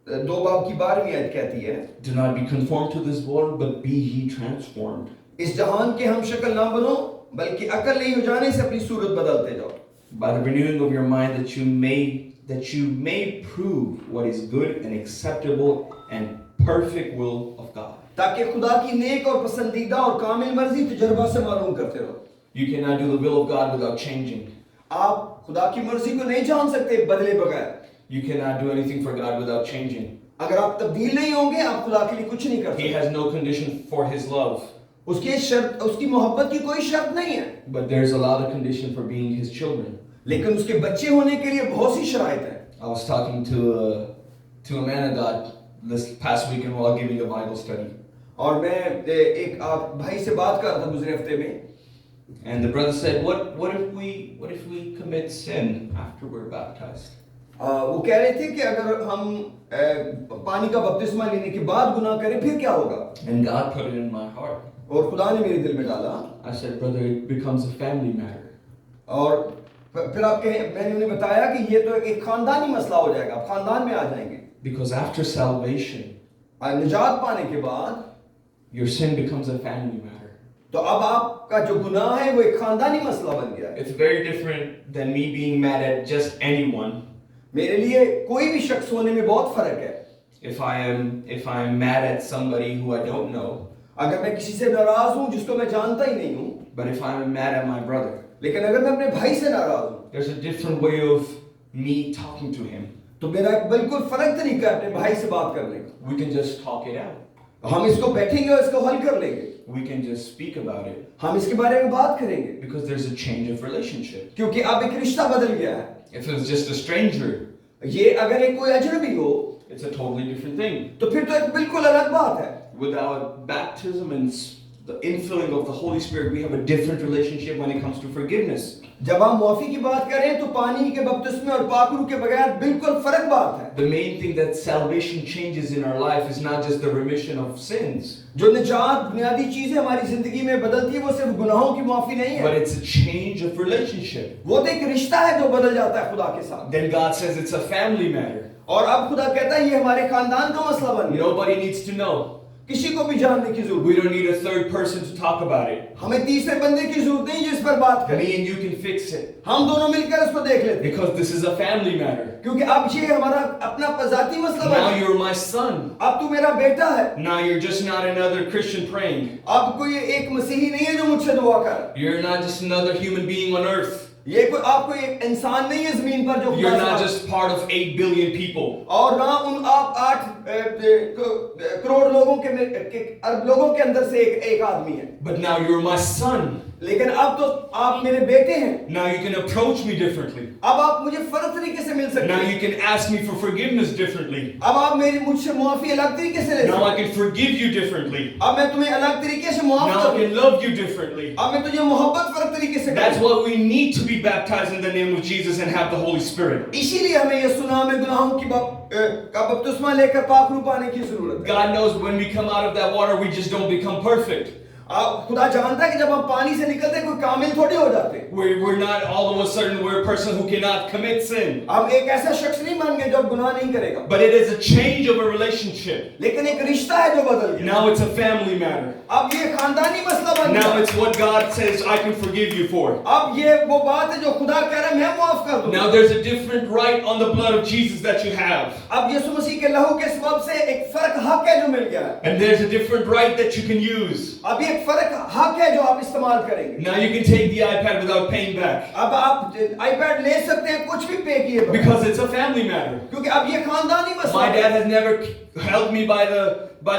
2 बाब की 12वीं आयत कहती है, do not be conformed to this world, but be ye transformed. इस जहान के हम शक्ल ना बनो बल्कि अकल नहीं हो जाने से अपनी सूरत बदलते जाओ। by the renewing of your mind, that you may prove what is good and acceptable and perfect will of God. ताकि खुदा की नेक और पसंदीदा और कामिल मर्जी तजुर्बा से मालूम करते रहो। You cannot do the will of God without changing. आप खुदा की मर्जी को नहीं जान सकते बदले बगैर। You cannot do anything for God without changing. अगर आप तब्दील नहीं होंगे आप खुदा के लिए कुछ नहीं कर He सकते। has no condition for His love, उसकी शर्त, उसकी मोहब्बत की कोई शर्त नहीं है, but there's a lot of condition for being His children. लेकिन उसके बच्चे होने के लिए बहुत सी शराइत है। I was talking to a man of God this past weekend while giving a Bible study, और मैं एक आप भाई से बात कर रहा था गुजरे हफ्ते में, and the brother said, "What if we commit sin after we're baptized?" वो कह रहे थे कि अगर हम पानी का बपतिस्मा लेने के बाद गुनाह करें फिर क्या होगा? And God put it in my heart. और खुदा ने मेरे दिल में डाला। I said, "Brother, it becomes a family matter." और फिर आप कहें, मैंने उन्हें बताया कि ये तो एक खानदानी मसला हो जाएगा, आप खानदान में आ जाएंगे। Because after salvation, निजात पाने के बाद your sin becomes a family matter. तो अब आपका जो गुनाह है वो एक खानदानी मसला बन गया है। It's very different than me being mad at just anyone. मेरे लिए कोई भी शख्स होने में बहुत फर्क है। If I am mad at somebody who I don't know, अगर मैं किसी से नाराज हूँ जिसको मैं जानता ही नहीं हूँ, but if I am mad at my brother, लेकिन अगर मैं अपने भाई से नाराज हूँ, there's a different way of me talking to him. तो मेरा एक बिल्कुल फर्क तरीका है अपने भाई से बात करने का। We can just talk it out. हम इसको बैठेंगे और इसको हल कर लेंगे, We can just speak about it हम इसके बारे में बात करेंगे, because there's a change of relationship. क्योंकि अब एक रिश्ता बदल गया है। If it was just a stranger, ये अगर एक कोई अजनबी हो it's a totally different thing. तो फिर तो एक बिल्कुल अलग बात है। Without baptism and the infilling of the Holy Spirit, we have a different relationship when it comes to forgiveness. जब हम मुआफी की बात करें तो पानी के बपतिस्मे और पाकरू के बगैर बिल्कुल फर्क बात है। The main thing that salvation changes in our life is not just the remission of sins, जो निजात बुनियादी चीजें हमारी जिंदगी में बदलती है वो सिर्फ गुनाहों की माफी नहीं but है, it's a change of relationship. वो तो एक रिश्ता है जो बदल जाता है खुदा के साथ। Then God says it's a family matter. और अब खुदा कहता है ये हमारे खानदान का मसला बन गया, Nobody needs to know. किसी को भी जानने की जरूरत We नहीं। don't need a third person to talk about it. हमें तीसरे बंदे की जरूरत नहीं जिस पर बात करें, Me and you can fix it हम दोनों मिलकर इसको देख लेते हैं, because this is a family matter. क्योंकि अब ये हमारा अपना जाती मसला बन Now गया। you're my son. अब तू मेरा बेटा है, Now you're just not another Christian praying. अब कोई एक मसीही नहीं है जो मुझसे दुआ कर, You're not just another human being on earth. ये कोई आप कोई एक इंसान नहीं है जमीन पर जो खुदा You're से not बात- just part of 8 billion people. और ना उन आप 8 करोड़ लोगों के अरब लोगों के अंदर से एक आदमी है, But now you're my son. लेकिन अब तो आप मेरे बेटे हैं। Now you can approach me differently. अब आप मुझे फर्क तरीके से मिल सकते Now हैं, you can ask me for forgiveness differently. अब आप मेरी मुझसे मुआफी अलग तरीके से ले Now सकते I can forgive you differently. हैं, अब मैं तुम्हें अलग तरीके से मुआफ Now I करूं, can love you differently. अब मैं तुझे मोहब्बत फर्क तरीके से That's करूं। why we need to be baptized in the name of Jesus and have the Holy Spirit. इसीलिए हमें यीशु नाम में गुनाहों की का बपतिस्मा लेकर पाक पाने की जरूरत है। God knows when we come out of that water, we just don't become perfect. खुदा जानता है कि जब हम पानी से निकलते हैं कोई कामिल थोड़ी हो जाते। We're not all of a sudden we're a person who cannot commit sin. हम एक ऐसा शख्स नहीं बन गए जो गुनाह नहीं करेगा, But it is a change of a relationship. लेकिन एक रिश्ता है जो बदल गया। Now it's a family matter. अब ये खानदानी मसला बन Now गया। it's what God says I can forgive you for. अब ये वो बात है जो खुदा कह रहा है मैं माफ कर दूं। Now there's a different right on the blood of Jesus that you have. अब यीशु मसीह के लहू के सबब से एक फर्क हक है जो मिल गया है। And there's a different right that you can use. अब ये एक फर्क हक है जो आप इस्तेमाल करेंगे। Now you can take the iPad without paying back. अब आप आईपैड ले सकते हैं कुछ भी पे किए बगैर। Because it's a family matter. क्योंकि अब ये खानदानी मसला My है। dad has never held me by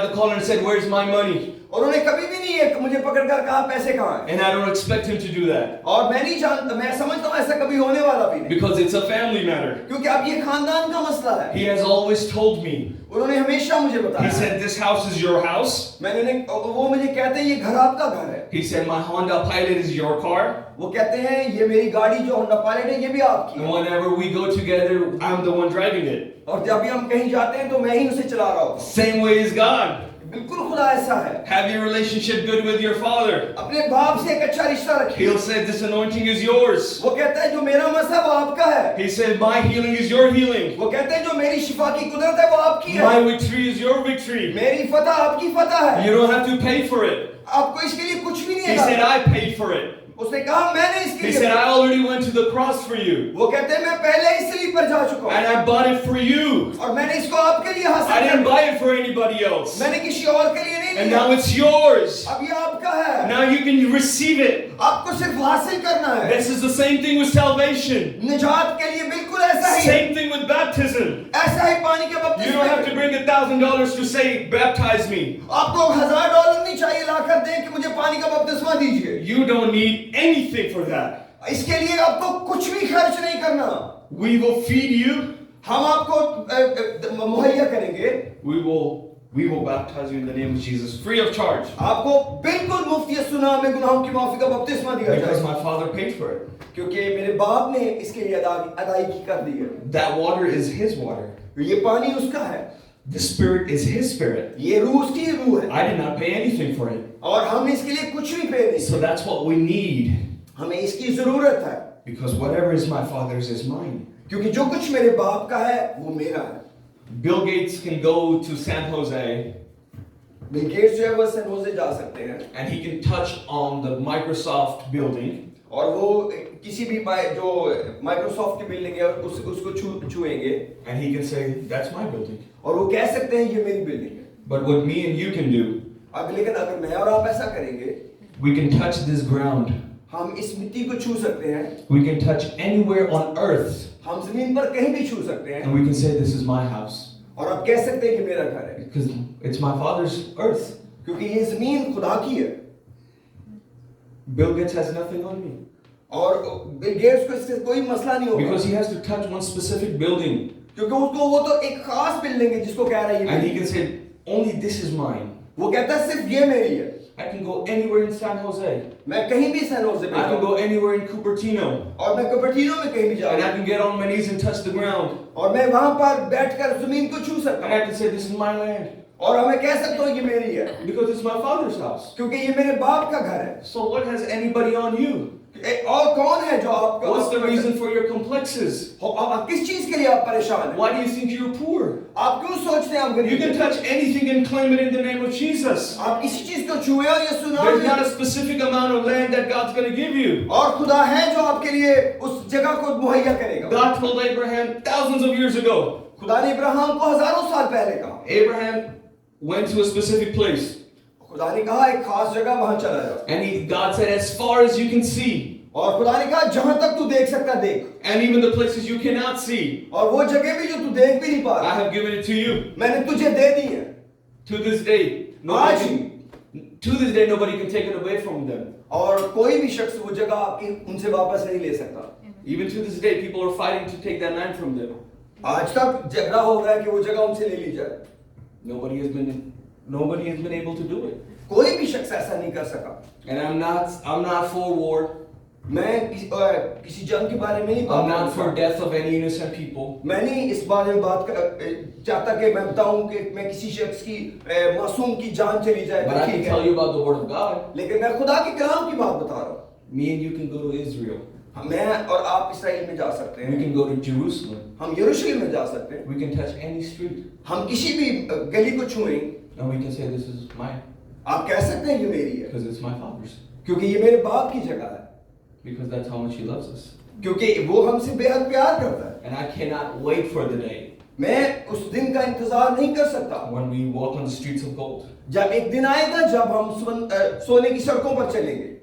the collar and said, "Where's my money?" और उन्हें कभी भी नहीं है मुझे पकड़कर कहा पैसे कहाँ हैं। And I don't expect him to do that. और मैं नहीं जानता, मैं समझता हूँ ऐसा कभी होने वाला भी नहीं, Because it's a family matter. क्योंकि अब ये खानदान का मसला है। He has always told me. उन्होंने हमेशा मुझे He बताया। said, "This house is your house." मैंने उन्हें वो मुझे कहते हैं ये घर आपका घर है। He said, "My Honda Pilot is your car. वो कहते हैं ये मेरी गाड़ी जो होंडा पायलट है ये भी आपकी And है। whenever we go together, I'm the one driving it." और जब भी हम कहीं जाते हैं तो मैं ही उसे चला रहा होता हूँ। Same way is God. बिल्कुल खुदा ऐसा है। Have your relationship good with your father. अपने बाप से एक अच्छा रिश्ता रखिए। He'll say, "This anointing is yours." वो कहता है जो मेरा मसला वो आपका है। He said, "My healing is your healing. वो कहते हैं जो मेरी शिफा की कुदरत है वो आपकी है। My victory is your victory. मेरी फतह आपकी फतह है। You don't have to pay for it." आपको इसके लिए कुछ भी नहीं He said, है। "I paid for it." उसने कहा मैंने इसके He लिए said, I already went to the cross for you. वो कहते हैं मैं पहले ही सलीब पर जा चुका And हूँ I bought it for you. और मैंने इसको आपके लिए I हासिल didn't किया buy it for anybody else. मैंने किसी और के लिए नहीं And लिया now it's yours. अब ये आपका है Now you can receive it. आपको सिर्फ हासिल करना है This is the same thing with salvation. निजात के लिए बिल्कुल ऐसा ही है Same thing with baptism. ऐसा ही पानी के You don't बपतिस्मे have to bring $1,000 to say, baptize me. आपको $1000 नहीं चाहिए लाकर दें कि मुझे पानी का बपतिस्मा दीजिए You don't need anything for that. इसके लिए आपको कुछ भी खर्च नहीं करना We will feed you. हम आपको मुहैया करेंगे We will baptize you in the name of Jesus, free of charge. आपको बिल्कुल मुफ्त यीशु नाम में गुनाहों की माफी का बपतिस्मा दिया Because जाएगा my Father paid for it. क्योंकि मेरे बाप ने इसके लिए अदायगी कर दी है That water is His water. ये पानी उसका है The Spirit is His Spirit. ये रूह उसकी रूह है I did not pay anything for it. और हम इसके लिए कुछ भी पे नहीं So that's what we need. हमें इसकी जरूरत है Because whatever is my Father's is mine. क्योंकि जो कुछ मेरे बाप का है वो मेरा है Bill Gates can go to San Jose Bill Gates जो है वो सैन होजे जा सकते हैं and he can touch on the Microsoft building और वो किसी भी जो माइक्रोसॉफ्ट की बिल्डिंग है उसको छुएंगे and he can say, that's my building. और वो कह सकते हैं ये मेरी बिल्डिंग है But what me and you can do, अब लेकिन अगर मैं और आप ऐसा करेंगे we can touch this ground. हम इस मिट्टी को छू सकते हैं We can touch anywhere on earth हम जमीन पर कहीं भी छू सकते हैं and we can say, this is my house. और आप कह सकते हैं कि मेरा घर है Because it's my Father's earth. क्योंकि ये जमीन खुदा की है Bill Gates has nothing on me. और बिल गेट्स को इससे कोई मसला नहीं होगा Because he has to touch one specific building. क्योंकि उसको वो तो एक खास बिल्डिंग है जिसको कह रहा है And he ये can say, only this is mine. वो कहता है सिर्फ ये मेरी है I can go anywhere in San Jose. मैं कहीं भी सैन होजे में I can जाऊं go anywhere in Cupertino. और मैं कपर्टिनो में कहीं भी And I जाऊं can get on my knees and touch the ground. और मैं वहां पर बैठकर जमीन को छू सकता And I हूं can say, this is my land. और मैं कह सकता हूं ये मेरी है Because it's my Father's house. क्योंकि ये मेरे बाप का घर है So what has anybody on you? और कौन है जो आपका What's the reason for your complexes? आप किस चीज के लिए आप परेशान हैं Why do you think you're poor? आप क्यों सोचते हैं आप You गरीब can हैं? touch anything and claim it in the name of Jesus. आप किसी चीज को छुए और ये सुना There's not a specific amount of land that God's going to give you. और खुदा है जो आपके लिए उस जगह को मुहैया करेगा God told Abraham thousands of years ago. खुदा ने इब्राहिम को हजारों साल पहले कहा Abraham went to a specific place. खुदा ने कहा एक खास जगह वहां चला जाओ And God said, as far as you can see. और खुदा ने कहा जहां तक तू देख सकता देख And even the places you cannot see. और वो जगह भी जो तू देख भी नहीं पा I रहा have given it to you. मैंने तुझे दे दी है To this day. आज Nobody can take it away from them. और कोई भी शख्स वो जगह आपकी उनसे वापस नहीं ले सकता Even to this day, people are fighting to take that land from them. आज तक झगड़ा हो रहा है कि वो जगह उनसे ले ली जाए Nobody has been able to do it. कोई भी शख्स ऐसा नहीं कर सका And I'm not for war. मैं किसी जंग के बारे में नहीं I'm बात not कर for रहा। death of any innocent people. मैं नहीं इस बारे में चाहता कि मैं बताऊं कि मैं किसी शख्स की मासूम की जान चली जाए But तो I can ठीक tell है you about the word of God. लेकिन मैं खुदा के कलाम की बात बता रहा हूँ Me and you can go to Israel. मैं और आप इसराइल में जा सकते We हैं can go to Jerusalem. हम यरूशलेम में जा सकते हैं We can touch any street. हम किसी भी गली को छुएं And we can say, this is mine. आप कह सकते हैं ये मेरी है Because it's my Father's. क्योंकि ये मेरे बाप की जगह है Because that's how much He loves us. क्योंकि वो हमसे बेहद प्यार करता है And I cannot wait for the day मैं उस दिन का इंतजार नहीं कर सकता when we walk on the streets of gold. जब एक दिन आएगा जब हम सोने की सड़कों पर चलेंगे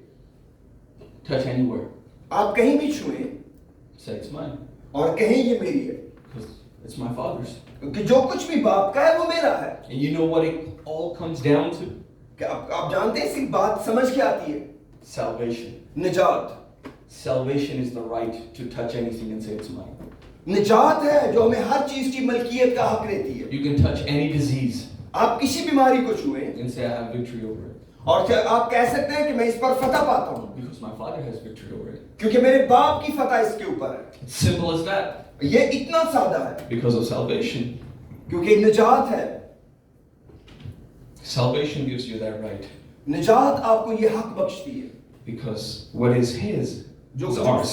Touch anywhere. आप कहीं भी छुएं Say it's mine. और कहीं ये मेरी है Because it's my Father's. क्योंकि जो कुछ भी बाप का है वो मेरा है And you know what it all comes down to? क्या आप जानते हैं इसी बात समझ के आती है Salvation. निजात Salvation is the right to touch anything and say it's mine. निजात है जो हमें हर चीज की मलकियत का हक देती है You can touch any disease आप किसी बीमारी को छुएं and say I have victory over it. और आप कह सकते हैं कि मैं इस पर फतह पाता हूँ Because my Father has victory over it. क्योंकि मेरे बाप की फतह इसके ऊपर है It's simple as that. ये इतना सादा है Because of salvation. क्योंकि निजात है Salvation gives you that right. निजात आपको ये हक बख्शती है Because what is His is ours.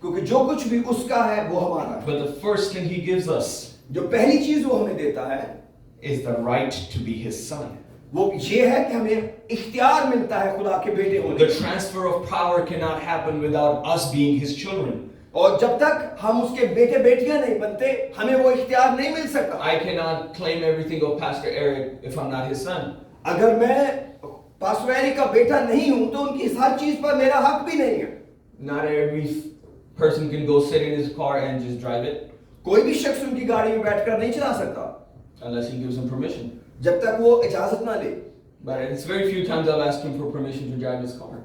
क्योंकि जो कुछ भी उसका है वो हमारा है But the first thing He gives us जो पहली चीज वो हमें देता है is the right to be His son. वो ये है कि हमें इख्तियार मिलता है खुदा के बेटे होने The का। transfer of power cannot happen without us being his children. और जब तक हम उसके बेटे बेटियां नहीं बनते हमें वो इख्तियार नहीं मिल सकता। I cannot claim everything of Pastor Eric if I'm not his son. अगर मैं पास्टर एरिक का बेटा नहीं हूं तो उनकी हर चीज पर मेरा हक भी नहीं है। Not every person can go sit in his car and just drive it कोई भी शख्स उनकी गाड़ी में बैठकर नहीं चला सकता unless he gives him permission. जब तक वो इजाजत ना ले। But it's very few times I've asked him for permission to drive his car.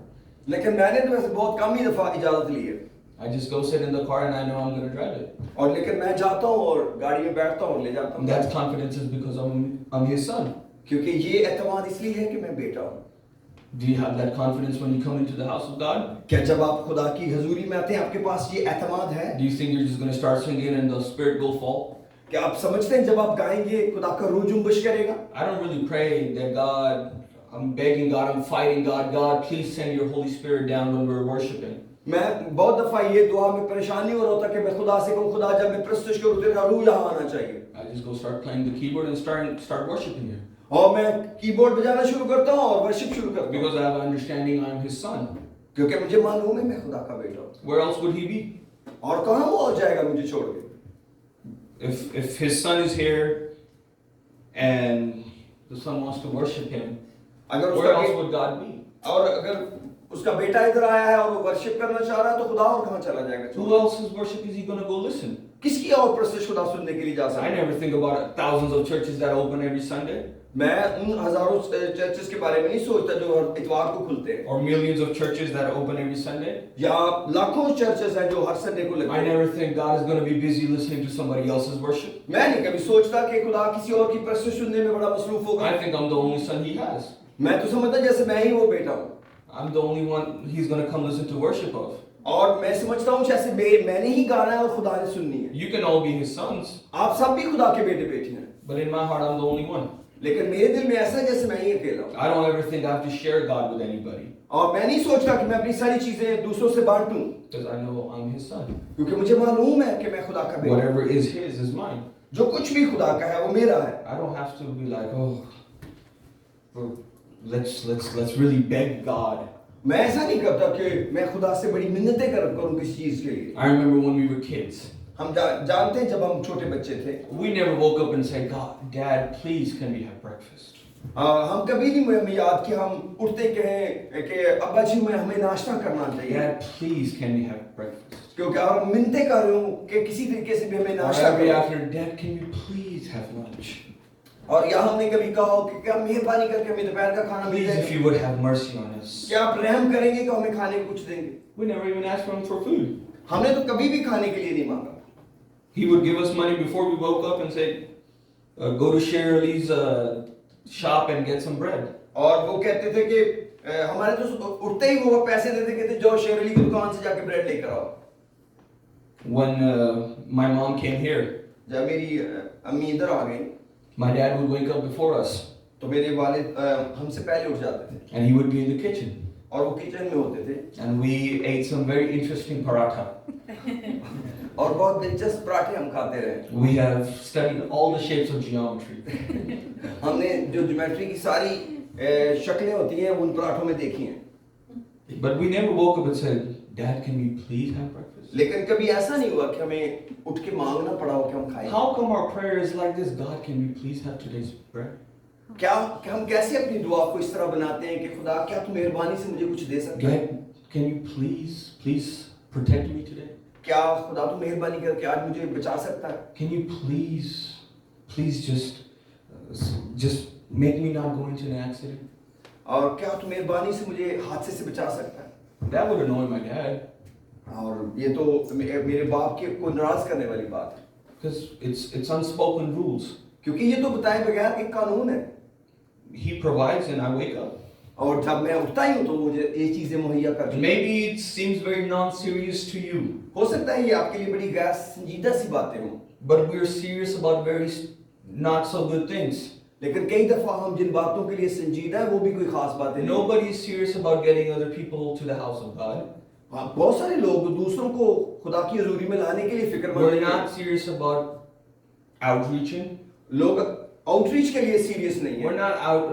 लेकिन मैंने तो वैसे बहुत कम ही दफा इजाजत ली है। I just go sit in the car and I know I'm going to drive it. और लेकिन मैं जाता हूँ और गाड़ी में बैठता हूँ ले जाता And that हूँ confidence is because I'm his son. क्योंकि ये एतमाद इसलिए है कि मैं बेटा हूँ। Do you have that confidence when you come into the house of God? क्या जब आप खुदा की हजूरी में आते हैं आपके पास ये एतमाद है? Do you think you're just going to start singing and the spirit will fall? क्या आप समझते हैं जब आप गाएंगे खुदा का रूह जुम्बिश करेगा? I don't really pray that God, I'm begging God, I'm fighting God, God, please send your Holy Spirit down when we're worshiping. मैं बहुत दफा ये दुआ में परेशानी हो रहा था कि मैं खुदा से कहूँ खुदा जब मैं प्रस्तुत करूँ तेरा रूह यहाँ आना चाहिए। I just go start playing the keyboard and start worshiping Him. और मैं कीबोर्ड बजाना शुरू करता हूँ और वर्शिप शुरू करता हूँ Because I have an understanding I'm His son. क्योंकि मुझे मालूम है मैं खुदा का बेटा हूँ। Where else would He be? और कहाँ वो आ जाएगा मुझे छोड़ के? If His son is here and the son wants to worship Him, अगर where उसका else would God be? और अगर उसका बेटा इधर आया है और वो वर्शिप करना चाह रहा है तो खुदा और कहाँ चला जाएगा? Who else's worship is He going to go listen? किसकी और प्रस्तुत खुदा सुनने के लिए जा सकता I है? never think about thousands of churches that open every Sunday मैं उन हजारों चर्चेस के बारे में नहीं सोचता जो हर इतवार को खुलते हैं or millions of churches that open every Sunday. या लाखों चर्चेस हैं जो हर संडे को लगते I हैं। never think God is going to be busy listening to somebody else's worship. मैं नहीं कभी सोचता कि खुदा किसी और की प्रस्तुत सुनने में बड़ा मसरूफ होगा। I think I'm the only son He has. मैं तो समझता जैसे मैं ही वो बेटा हूँ I'm the only one He's going to come listen to worship of. और मैं समझता हूँ जैसे मैंने ही गाना है और खुदा ने सुननी है। You can all be His sons, आप सब भी खुदा के बेटे बेटी हैं but in my heart I'm the only one. लेकिन मेरे दिल में ऐसा है जैसे मैं ही अकेला हूँ I don't ever think I have to share God with anybody और मैं नहीं सोचता कि मैं अपनी सारी चीजें दूसरों से बांटूं because I know I'm His son. क्योंकि मुझे मालूम है कि मैं खुदा का बेटा हूँ। Whatever is His is mine. जो कुछ भी खुदा का है वो मेरा है। I don't have to be like, oh, well, let's really beg God. मैं ऐसा नहीं करता कि मैं खुदा से बड़ी मिन्नतें करूं किसी चीज के लिए। I remember when we were kids. हम जानते हैं जब हम छोटे बच्चे थे We never woke up and said, God, Dad, please can we have breakfast? हम कभी नहीं हमें याद कि हम उठते कहें कि अब्बा जी मैं हमें नाश्ता करना चाहिए Dad, please can we have breakfast? क्योंकि और मिन्नतें कर रहे हूं कि किसी तरीके से भी हमें Or नाश्ता every करना। afternoon, Dad, can we please have lunch? और या हमने कभी कहा हो कि क्या मेहरबानी करके हमें दोपहर का खाना मिल Please, if जाए, you would have mercy on us. क्या आप रहम करेंगे कि हमें खाने को कुछ देंगे? We never even asked him for food. हमने तो कभी भी खाने के लिए नहीं मांगा। He would give us money before we woke up and say, go to Shirley's shop and get some bread. और वो कहते थे कि हमारे तो उठते ही वो पैसे देते कहते जाओ शेरली की दुकान से जाके ब्रेड लेकर आओ। When my mom came here, जब मेरी अम्मी इधर आ गई my dad would wake up before us तो मेरे वालिद हमसे पहले उठ जाते थे and he would be in the kitchen. और वो किचन में होते थे And we ate some very interesting paratha. और बहुत दिलचस्प पराठे हम खाते रहे। We have studied all the shapes of geometry. हमने जो ज्योमेट्री की सारी शक्लें होती हैं उन पराठों में देखी हैं। But we never woke up and said, Dad, can we please have breakfast? लेकिन कभी ऐसा नहीं हुआ कि हमें उठ के मांगना पड़ा हो कि हम खाएं। How come our prayer is like this? God, can we please have today's bread? क्या हम कैसे अपनी दुआ को इस तरह बनाते हैं कि खुदा क्या तू मेहरबानी से मुझे कुछ दे सकता है? Dad, can you please protect me today? क्या खुदा तू मेहरबानी करके आज मुझे बचा सकता है? Can you please just make me not go into an accident? और क्या तू मेहरबानी से मुझे हादसे से बचा सकता है? That would annoy my dad और ये तो मेरे बाप के को नाराज करने वाली बात है because it's unspoken rules. क्योंकि ये तो बताए बगैर एक कानून है He provides and I wake up. और जब मैं उठता ही हूँ तो मुझे ये चीजें मुहैया कर देता है। Maybe it seems very non-serious to you, हो सकता है ये आपके लिए बड़ी गैर संजीदा सी बातें हों but we're serious about very not so good things. लेकिन कई दफा हम जिन बातों के लिए संजीदा है वो भी कोई खास बातें नहीं। Nobody is serious about getting other people to the house of God. हाँ, बहुत सारे लोग दूसरों को खुदा की हजूरी में लाने के लिए फिक्रमंद We're नहीं not हैं। serious about outreaching. लोग आउटरीच के लिए सीरियस नहीं We're है। not out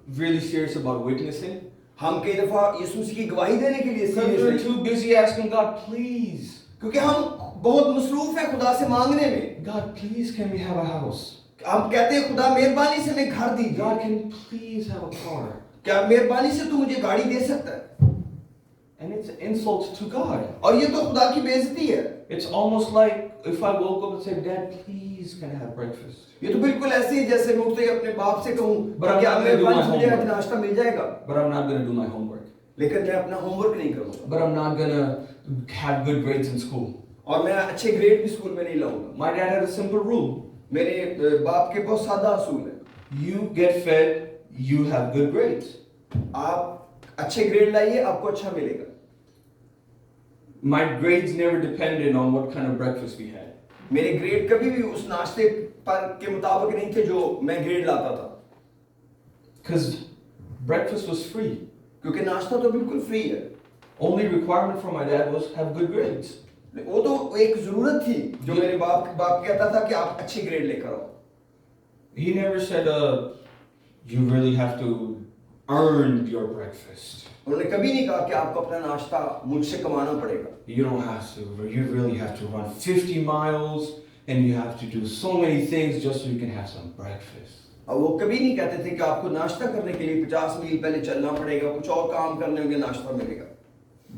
really serious about witnessing. हम कई दफा यीशु मसीह की गवाही देने के लिए Because सीरियस we're नहीं, too busy asking God, please, क्योंकि हम बहुत मसरूफ हैं खुदा से मांगने में। God, please, can we have a house? हम कहते हैं खुदा मेहरबानी से हमें घर दीजिए, God, can you please have a car? क्या मेहरबानी से तू मुझे गाड़ी दे सकता है? And it's an insult to God. और ये तो खुदा की बेइज्जती है। It's almost like if I woke up and said, Dad, please, can I have breakfast? ये तो बिल्कुल ऐसे ही जैसे मैं उठते ही अपने बाप से कहूँ But I'm क्या not gonna do मेहरबानी my से मुझे आज homework. नाश्ता मिल जाएगा, But I'm not going to do my homework. लेकिन मैं अपना होमवर्क नहीं करूँगा But I'm not going to have good grades in school. और मैं अच्छे ग्रेड भी स्कूल में नहीं लाऊंगा। My dad had a simple rule. मेरे बाप के बहुत सादा असूल है, You get fed, you have good grades. आप अच्छे ग्रेड लाइए आपको अच्छा मिलेगा। My grades never depended on what kind of breakfast we had. मेरे ग्रेड कभी भी उस नाश्ते पर के मुताबिक नहीं थे जो मैं ग्रेड लाता था, Because breakfast was free. क्योंकि नाश्ता तो बिल्कुल फ्री है। Only requirement from my dad was have good grades. वो तो एक जरूरत थी जो मेरे बाप कहता था कि आप अच्छे ग्रेड लेकर आओ। He never said, you really have to earn your breakfast. उन्होंने कभी नहीं कहा कि आपको अपना नाश्ता मुझसे कमाना पड़ेगा। You don't have to, but you really have to run 50 miles and you have to do so many things just so you can have some breakfast. और वो कभी नहीं कहते थे कि आपको नाश्ता करने के लिए 50 मील पहले चलना पड़ेगा, कुछ और काम करने होंगे, नाश्ता मिलेगा।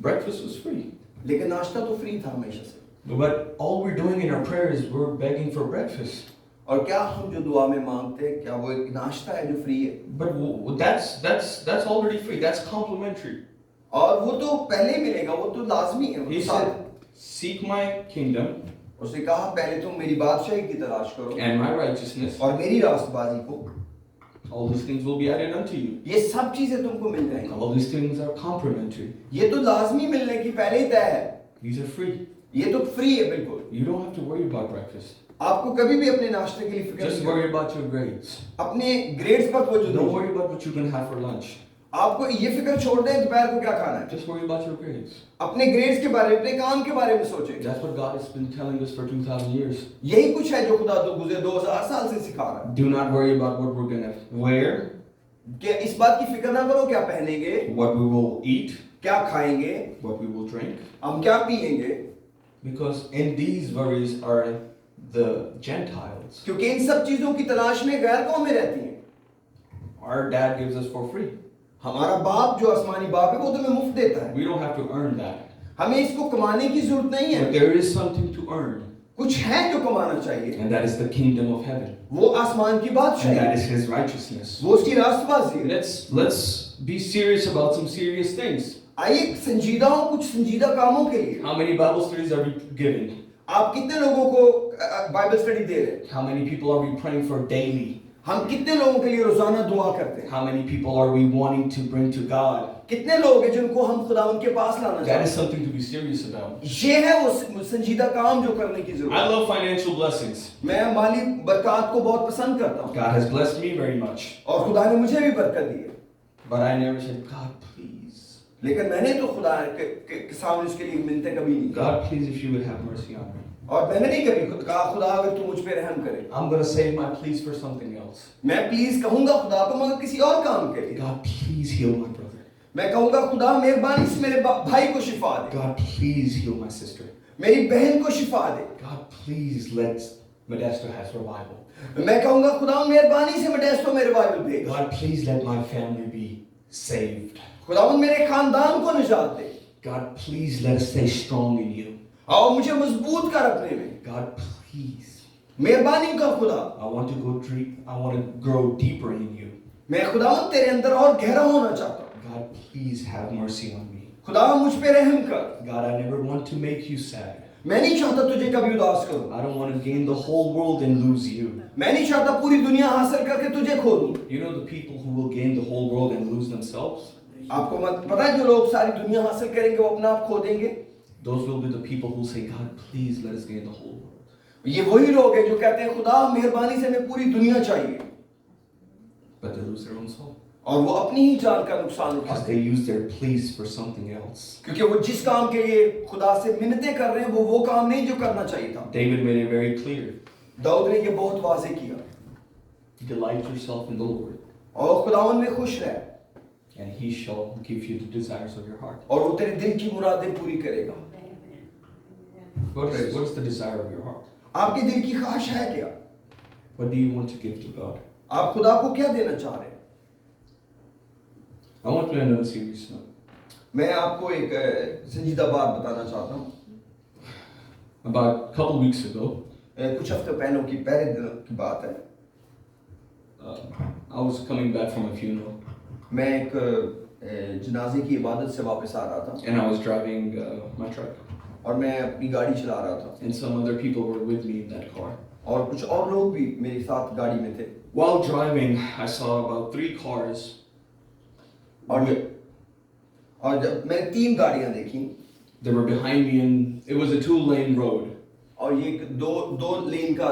Breakfast was free. लेकिन नाश्ता तो फ्री था हमेशा से। But all we're doing in our prayers, we're begging for breakfast. और क्या हम जो दुआ में मांगते हैं क्या वो एक नाश्ता है जो फ्री है? But that's already free. That's complimentary. और वो तो पहले ही मिलेगा, वो तो लाजमी है। He said, "Seek my kingdom उसने कहा पहले तुम मेरी बादशाही की तलाश करो and my righteousness. और मेरी रास्तबाजी को, All these things will be added unto you." ये सब चीजें तुमको मिल जाएंगी। All these things are complimentary. ये तो लाजमी मिलने की पहले ही तय है, These are free. ये तो फ्री है बिल्कुल। You don't have to worry about breakfast. आपको कभी भी अपने नाश्ते के लिए फिक्र Just नहीं worry करनी। about your grades. अपने ग्रेड्स पर तवज्जो Don't दो। worry about what you're going to have for lunch. आपको ये फिक्र छोड़ दें दोपहर को क्या खाना है। Just worry about your grades. अपने ग्रेड्स के बारे में, अपने काम के बारे में सोचें। That's what God has been telling us for 2,000 years. यही कुछ है जो खुदा तो गुज़रे 2000 साल से सिखा रहा है Do not worry about what we're going to wear, कि इस बात की फिक्र ना करो क्या पहनेंगे, what we will eat, क्या खाएंगे, what we will drink. हम क्या पिएंगे, Because in these worries are the Gentiles. क्योंकि इन सब चीजों की तलाश में गैर कौमें रहती हैं। Our dad gives us for free. हमारा बाप जो आसमानी बाप है वो तुम्हें मुफ्त देता है, We don't have to earn that. हमें इसको कमाने की जरूरत नहीं है। But there is something to earn, कुछ है जो कमाना चाहिए, and that is the kingdom of heaven. वो आसमान की बादशाही And that है, is his righteousness. वो उसकी रास्तबाजी है। Let's be serious about some serious things. आइए संजीदा हो कुछ संजीदा कामों के लिए। How many Bible studies are we giving? आप कितने लोगों को बाइबल स्टडी दे रहे हैं? How many people are we praying for daily? हम कितने लोगों के लिए रोजाना दुआ करते हैं? How many people are we wanting to bring to God? कितने लोग हैं जिनको हम खुदा उनके पास लाना That चाहते is something to be serious about. हैं? ये है वो संजीदा काम जो करने की जरूरत I है। love financial blessings. मैं माली बरकत को बहुत पसंद करता हूँ God has blessed me very much. और खुदा ने मुझे भी बरकत दी है, But I never said, God, please. लेकिन मैंने तो खुदा के सामने उसके लिए मिन्नतें कभी नहीं की। God, please, if you would have mercy on me. और मैंने नहीं कभी खुद कहा खुदा अगर तू मुझ पे रहम करे। I'm going to save my please for something else. मैं प्लीज कहूंगा खुदा को मगर किसी और काम के लिए। God, please heal my brother. मैं कहूंगा खुदा मेहरबानी से मेरे भाई को शिफा दे, God, please heal my sister. मेरी बहन को शिफा दे। God, please let Modesto have revival. मैं कहूंगा खुदा मेहरबानी से मोडेस्टो में रिवाइवल भेज। God, please let my family be saved. खुदा मेरे खानदान को निजात दे। God, please let us stay strong in you. और मुझे मजबूत कर अपने में। God, please. मेहरबानी कर खुदा, I want to go deep. I want to grow deeper in you. मैं खुदा तेरे अंदर और गहरा होना चाहता हूँ। God, please have mercy on me. खुदा मुझ पे रहम कर। God, I never want to make you sad. मैं नहीं चाहता तुझे कभी उदास करूं। I don't want to gain the whole world and lose you. मैं नहीं चाहता पूरी दुनिया हासिल करके तुझे खो दूं। You know the people who will gain the whole world and lose themselves? आपको पता है जो लोग सारी दुनिया हासिल करेंगे वो अपना आप खो देंगे। Those will be the people who say, God, please let us gain the whole world. ये वही लोग हैं जो कहते हैं खुदा मेहरबानी से हमें पूरी दुनिया चाहिए, But they lose their own soul. और वो अपनी ही जान का नुकसान Because उठाते they हैं, use their pleas for something else. क्योंकि वो जिस काम के लिए खुदा से मिन्नतें कर रहे हैं वो काम नहीं जो करना चाहिए था। David made it very clear. Dawood ने ये बहुत वाज़ेह किया, Delight yourself in the Lord. और खुदावन में खुश रह, and He shall give you the desires of your heart. और वो तेरे दिल की मुरादें पूरी करेगा। What's the desire of your heart? आपके दिल की ख्वाहिश है क्या? What do you want to give to God? आप खुदा को क्या देना चाह रहे हैं? I want to end on a serious note. मैं आपको एक संजीदा बात बताना चाहता हूँ। About a couple weeks ago, कुछ हफ्ते पहले दिनों की बात है। I was coming back from a funeral, मैं एक जनाजे की इबादत से वापस आ रहा था, and I was driving my truck, और मैं अपनी गाड़ी चला रहा था, and some other people were with me in that car. और कुछ और लोग भी मेरे साथ गाड़ी में थे। While driving, I saw about 3 cars. और जब मैंने 3 गाड़ियां देखी, They were behind me, and it was a 2-lane road. और ये दो लेन का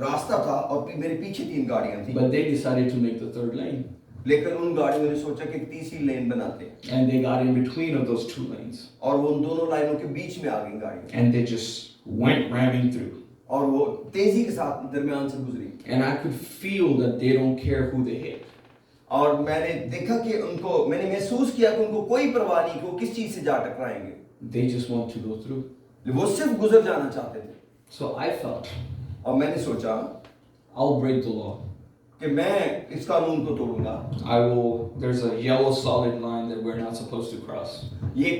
रास्ता था, और मेरे पीछे 3 गाड़ियां थी। But they decided to make the 3rd lane, लेकिन उन गाड़ियों ने सोचा कि तीसरी लेन बनाते, and they got in between of those 2 lanes, और वो उन दोनों लाइनों के बीच में आ गई गाड़ियां, and they just went ramming through. और वो तेजी के साथ दरमियान से गुजरी, And I could feel that they don't care who they hit. और मैंने देखा कि मैंने महसूस किया कि उनको कोई परवाह नहीं कि वो किस चीज से जा टकराएंगे, They just want to go through. वो सिर्फ गुजर जाना चाहते थे। So I felt, और मैंने सोचा I'll break the law. कि मैं इस कानून को तोड़ूंगा। There's a yellow solid line that we're not supposed to cross. ये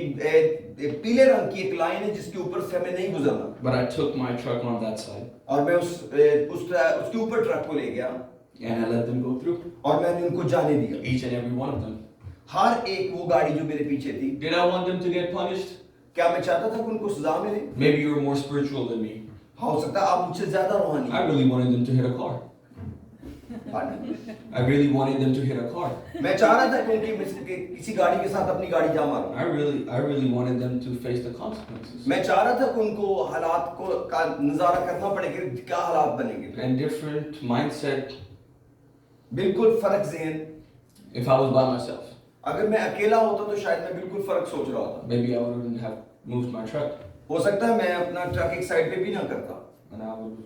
पीले रंग की एक लाइन है जिसके ऊपर से हमें नहीं गुजरना। But I took my truck on that side, और मैं उसके ऊपर ट्रक को ले गया, and I let them go through. और मैंने उनको जाने दिया। Each and every one of them. हर एक वो गाड़ी जो मेरे पीछे थी, Did I want them to get punished? क्या मैं चाहता था कि उनको सजा मिले? Maybe you were more spiritual than me. हो सकता है आप मुझसे ज्यादा रूहानी। I really wanted them to hit a car. I really wanted them to hit a car. मैं चाह रहा था कि उनकी किसी गाड़ी के साथ अपनी गाड़ी जा मारूं। I really wanted them to face the consequences. मैं चाह रहा था कि उनको हालात का नजारा करना पड़े कि क्या हालात बनेंगे। And different mindset बिल्कुल फर्क ज़हन। if I was by myself. अगर मैं अकेला होता तो शायद मैं बिल्कुल फर्क सोच रहा होता। Maybe I wouldn't have moved my truck. हो सकता है मैं अपना ट्रक एक साइड पे भी ना करता, And I would,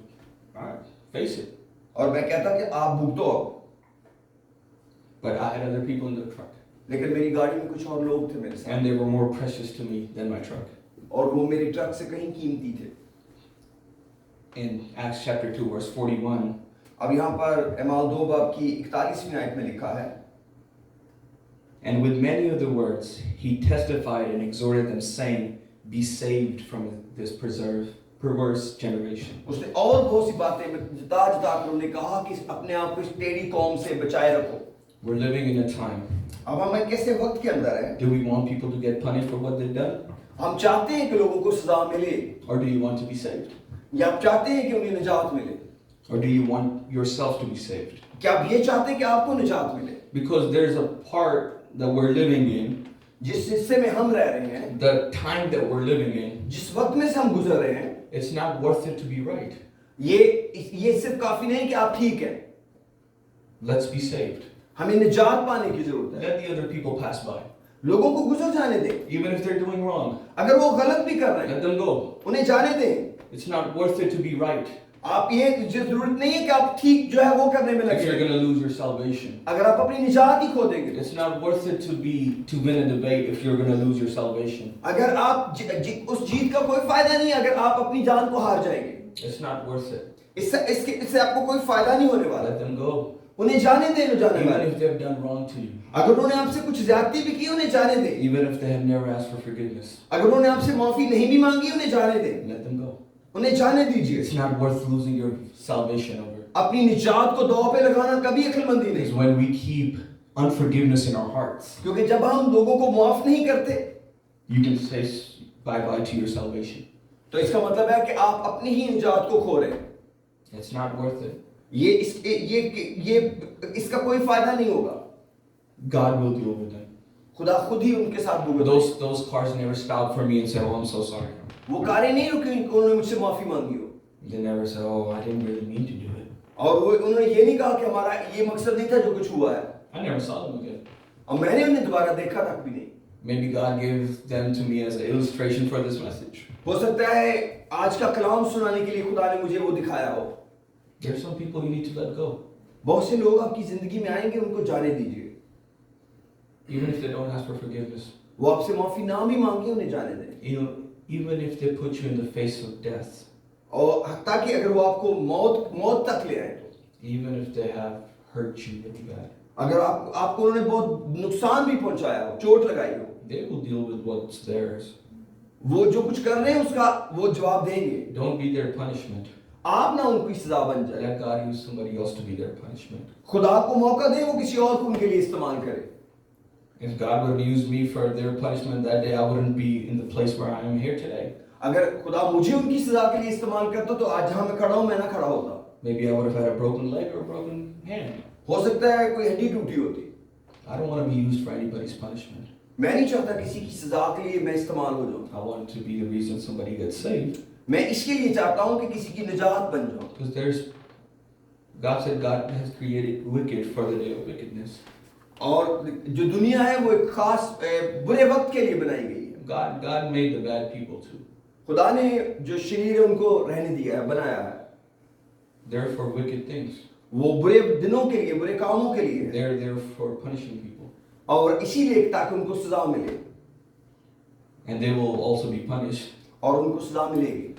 alright, face it. और मैं कहता कि आप भुगतो अब। But I had other people in the truck. लेकिन मेरी गाड़ी में कुछ और लोग थे मेरे साथ, And they were more precious to me than my truck. और वो मेरे ट्रक से कहीं कीमती थे। In Acts chapter 2, verse 41, अब यहाँ पर अमाल 2 बाब की 41वीं आयत में लिखा है, and with many other words, he testified and exhorted them, saying, "Be saved from this perverse generation." उसने और बहुत सी बातें जता कर उन्होंने कहा कि अपने आप को इस टेढ़ी कौम से बचाए रखो। We're living in a time. अब हम एक कैसे वक्त के अंदर हैं? Do we want people to get punished for what they've done? हम चाहते हैं कि लोगों को सजा मिले, Or do you want to be saved? या आप चाहते हैं कि उन्हें निजात मिले? Or do you want yourself to be saved? क्या आप ये चाहते हैं कि आपको निजात मिले? Because there's a part that we're living in, जिस हिस्से में हम रह रहे हैं, the time that we're living in, जिस वक्त में से हम गुजर रहे हैं, it's not worth it to be right. ये सिर्फ काफी नहीं कि आप ठीक हैं। Let's be saved. हमें निजात पाने की जरूरत है। Let the other people pass by. लोगों को गुजर जाने दें, Even if they're doing wrong, अगर वो गलत भी कर रहे हैं let them go. उन्हें जाने दें। It's not worth it to be right आप ये जरूरत नहीं है कि आप ठीक जो है वो करने में if लगे। you're going to lose your salvation. अगर आप अपनी निजात ही खो देंगे, It's not worth it to win a debate if you're going to lose your salvation. अगर आप उस जीत का कोई फायदा नहीं अगर आप अपनी जान को हार जाएंगे। It's not worth it. इससे आपको कोई फायदा नहीं होने वाला। Let them go. उन्हें जाने दें, जो जाने Even वाले। if they've done wrong to you. अगर उन्होंने आपसे कुछ ज्यादती भी की उन्हें जाने दें। Even if they have never asked for forgiveness. अगर उन्होंने आपसे माफी नहीं भी मांगी उन्हें जाने दें। Let them go. उन्हें जाने दीजिए। It's not worth losing your salvation over. अपनी निजात को दांव पे लगाना कभी अक्लमंदी Because नहीं। when we keep unforgiveness in our hearts, क्योंकि जब हम लोगों को माफ नहीं करते, you can say bye-bye to your salvation. तो इसका मतलब है कि आप अपनी ही निजात को खो रहे हैं। It's not worth it. ये इसका कोई फायदा नहीं होगा। God will deal with them. खुदा खुद ही उनके साथ भुगतेगा। Those cars never stopped for me and said, "Oh, I'm so sorry." वो कारें नहीं रुकी उन्होंने मुझसे माफी मांगी हो, They never said, "Oh, I didn't really mean to do it." और वो उन्होंने ये नहीं कहा कि हमारा ये मकसद नहीं था जो कुछ हुआ है, I never saw them again. और मैंने उन्हें दोबारा देखा तक भी नहीं। Maybe God gave them to me as an illustration for this message. हो सकता है आज का कलाम सुनाने के लिए खुदा ने मुझे वो दिखाया हो। There's some people you need to let go. बहुत से लोग आपकी जिंदगी में आएंगे, उनको जाने दीजिए। Even if they don't ask for forgiveness. वो आपसे माफी ना भी मांगे, उन्हें जाने दें। You know, even if they put you in the face of death. और ताकि अगर वो आपको मौत तक ले आए तो, Even if they have hurt you really bad. अगर आपको उन्होंने बहुत नुकसान भी पहुंचाया हो, चोट लगाई हो, They will deal with what's theirs. वो जो कुछ कर रहे हैं उसका वो जवाब देंगे। Don't be their punishment. आप ना उनकी सजा बन जाए। Let God use somebody else to be their punishment. खुदा को मौका दे, वो किसी और को उनके लिए इस्तेमाल करे। If God would have used me for their punishment that day, I wouldn't be in the place where I am here today. अगर खुदा मुझे उनकी सजा के लिए इस्तेमाल करता तो आज जहां मैं खड़ा हूं, मैं ना खड़ा होता। Maybe I would have had a broken leg or a broken hand. हो सकता है कोई हड्डी टूटी होती। I don't want to be used for anybody's punishment. मैं नहीं चाहता किसी की सजा के लिए मैं इस्तेमाल हो जाऊं। I want to be the reason somebody gets saved. मैं इसके लिए चाहता हूं कि किसी की निजात बन जाऊं। Because God said God has created wicked for the day of wickedness. और जो दुनिया है वो एक खास बुरे वक्त के लिए बनाई गई है। God made the bad people too. खुदा ने जो शरीर है उनको रहने दिया है, बनाया है। They're for wicked things. वो बुरे दिनों के लिए, बुरे कामों के लिए है। They're there for punishing people. और इसीलिए ताकि उनको सजा मिले। And they will also be punished. और उनको सजा मिलेगी।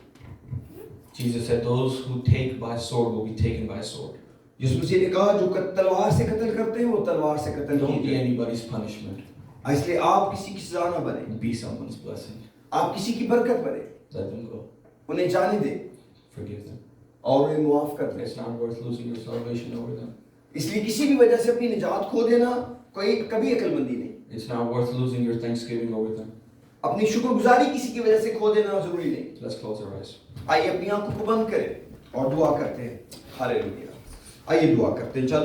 Jesus said, those who take by sword will be taken by sword. यीशु मसीह ने कहा जो तलवार से कत्ल करते हैं वो तलवार से कत्ल Don't be किए anybody's punishment. जाएं। इसलिए आप किसी की सजा ना बने, Be someone's blessing. आप किसी की बरकत बने। Let them go. उन्हें जाने दें Forgive them. और उन्हें मुआफ कर दें। It's not worth losing your salvation over them. इसलिए किसी भी वजह से अपनी निजात खो देना कोई कभी अक्लमंदी नहीं। It's not worth losing your thanksgiving over them. अपनी शुक्रगुजारी किसी की वजह से खो देना जरूरी नहीं। Let's close our eyes. आइए अपनी आंखों को बंद करें और दुआ करते हैं। हालेलुया। आइए दुआ करते हैं। चल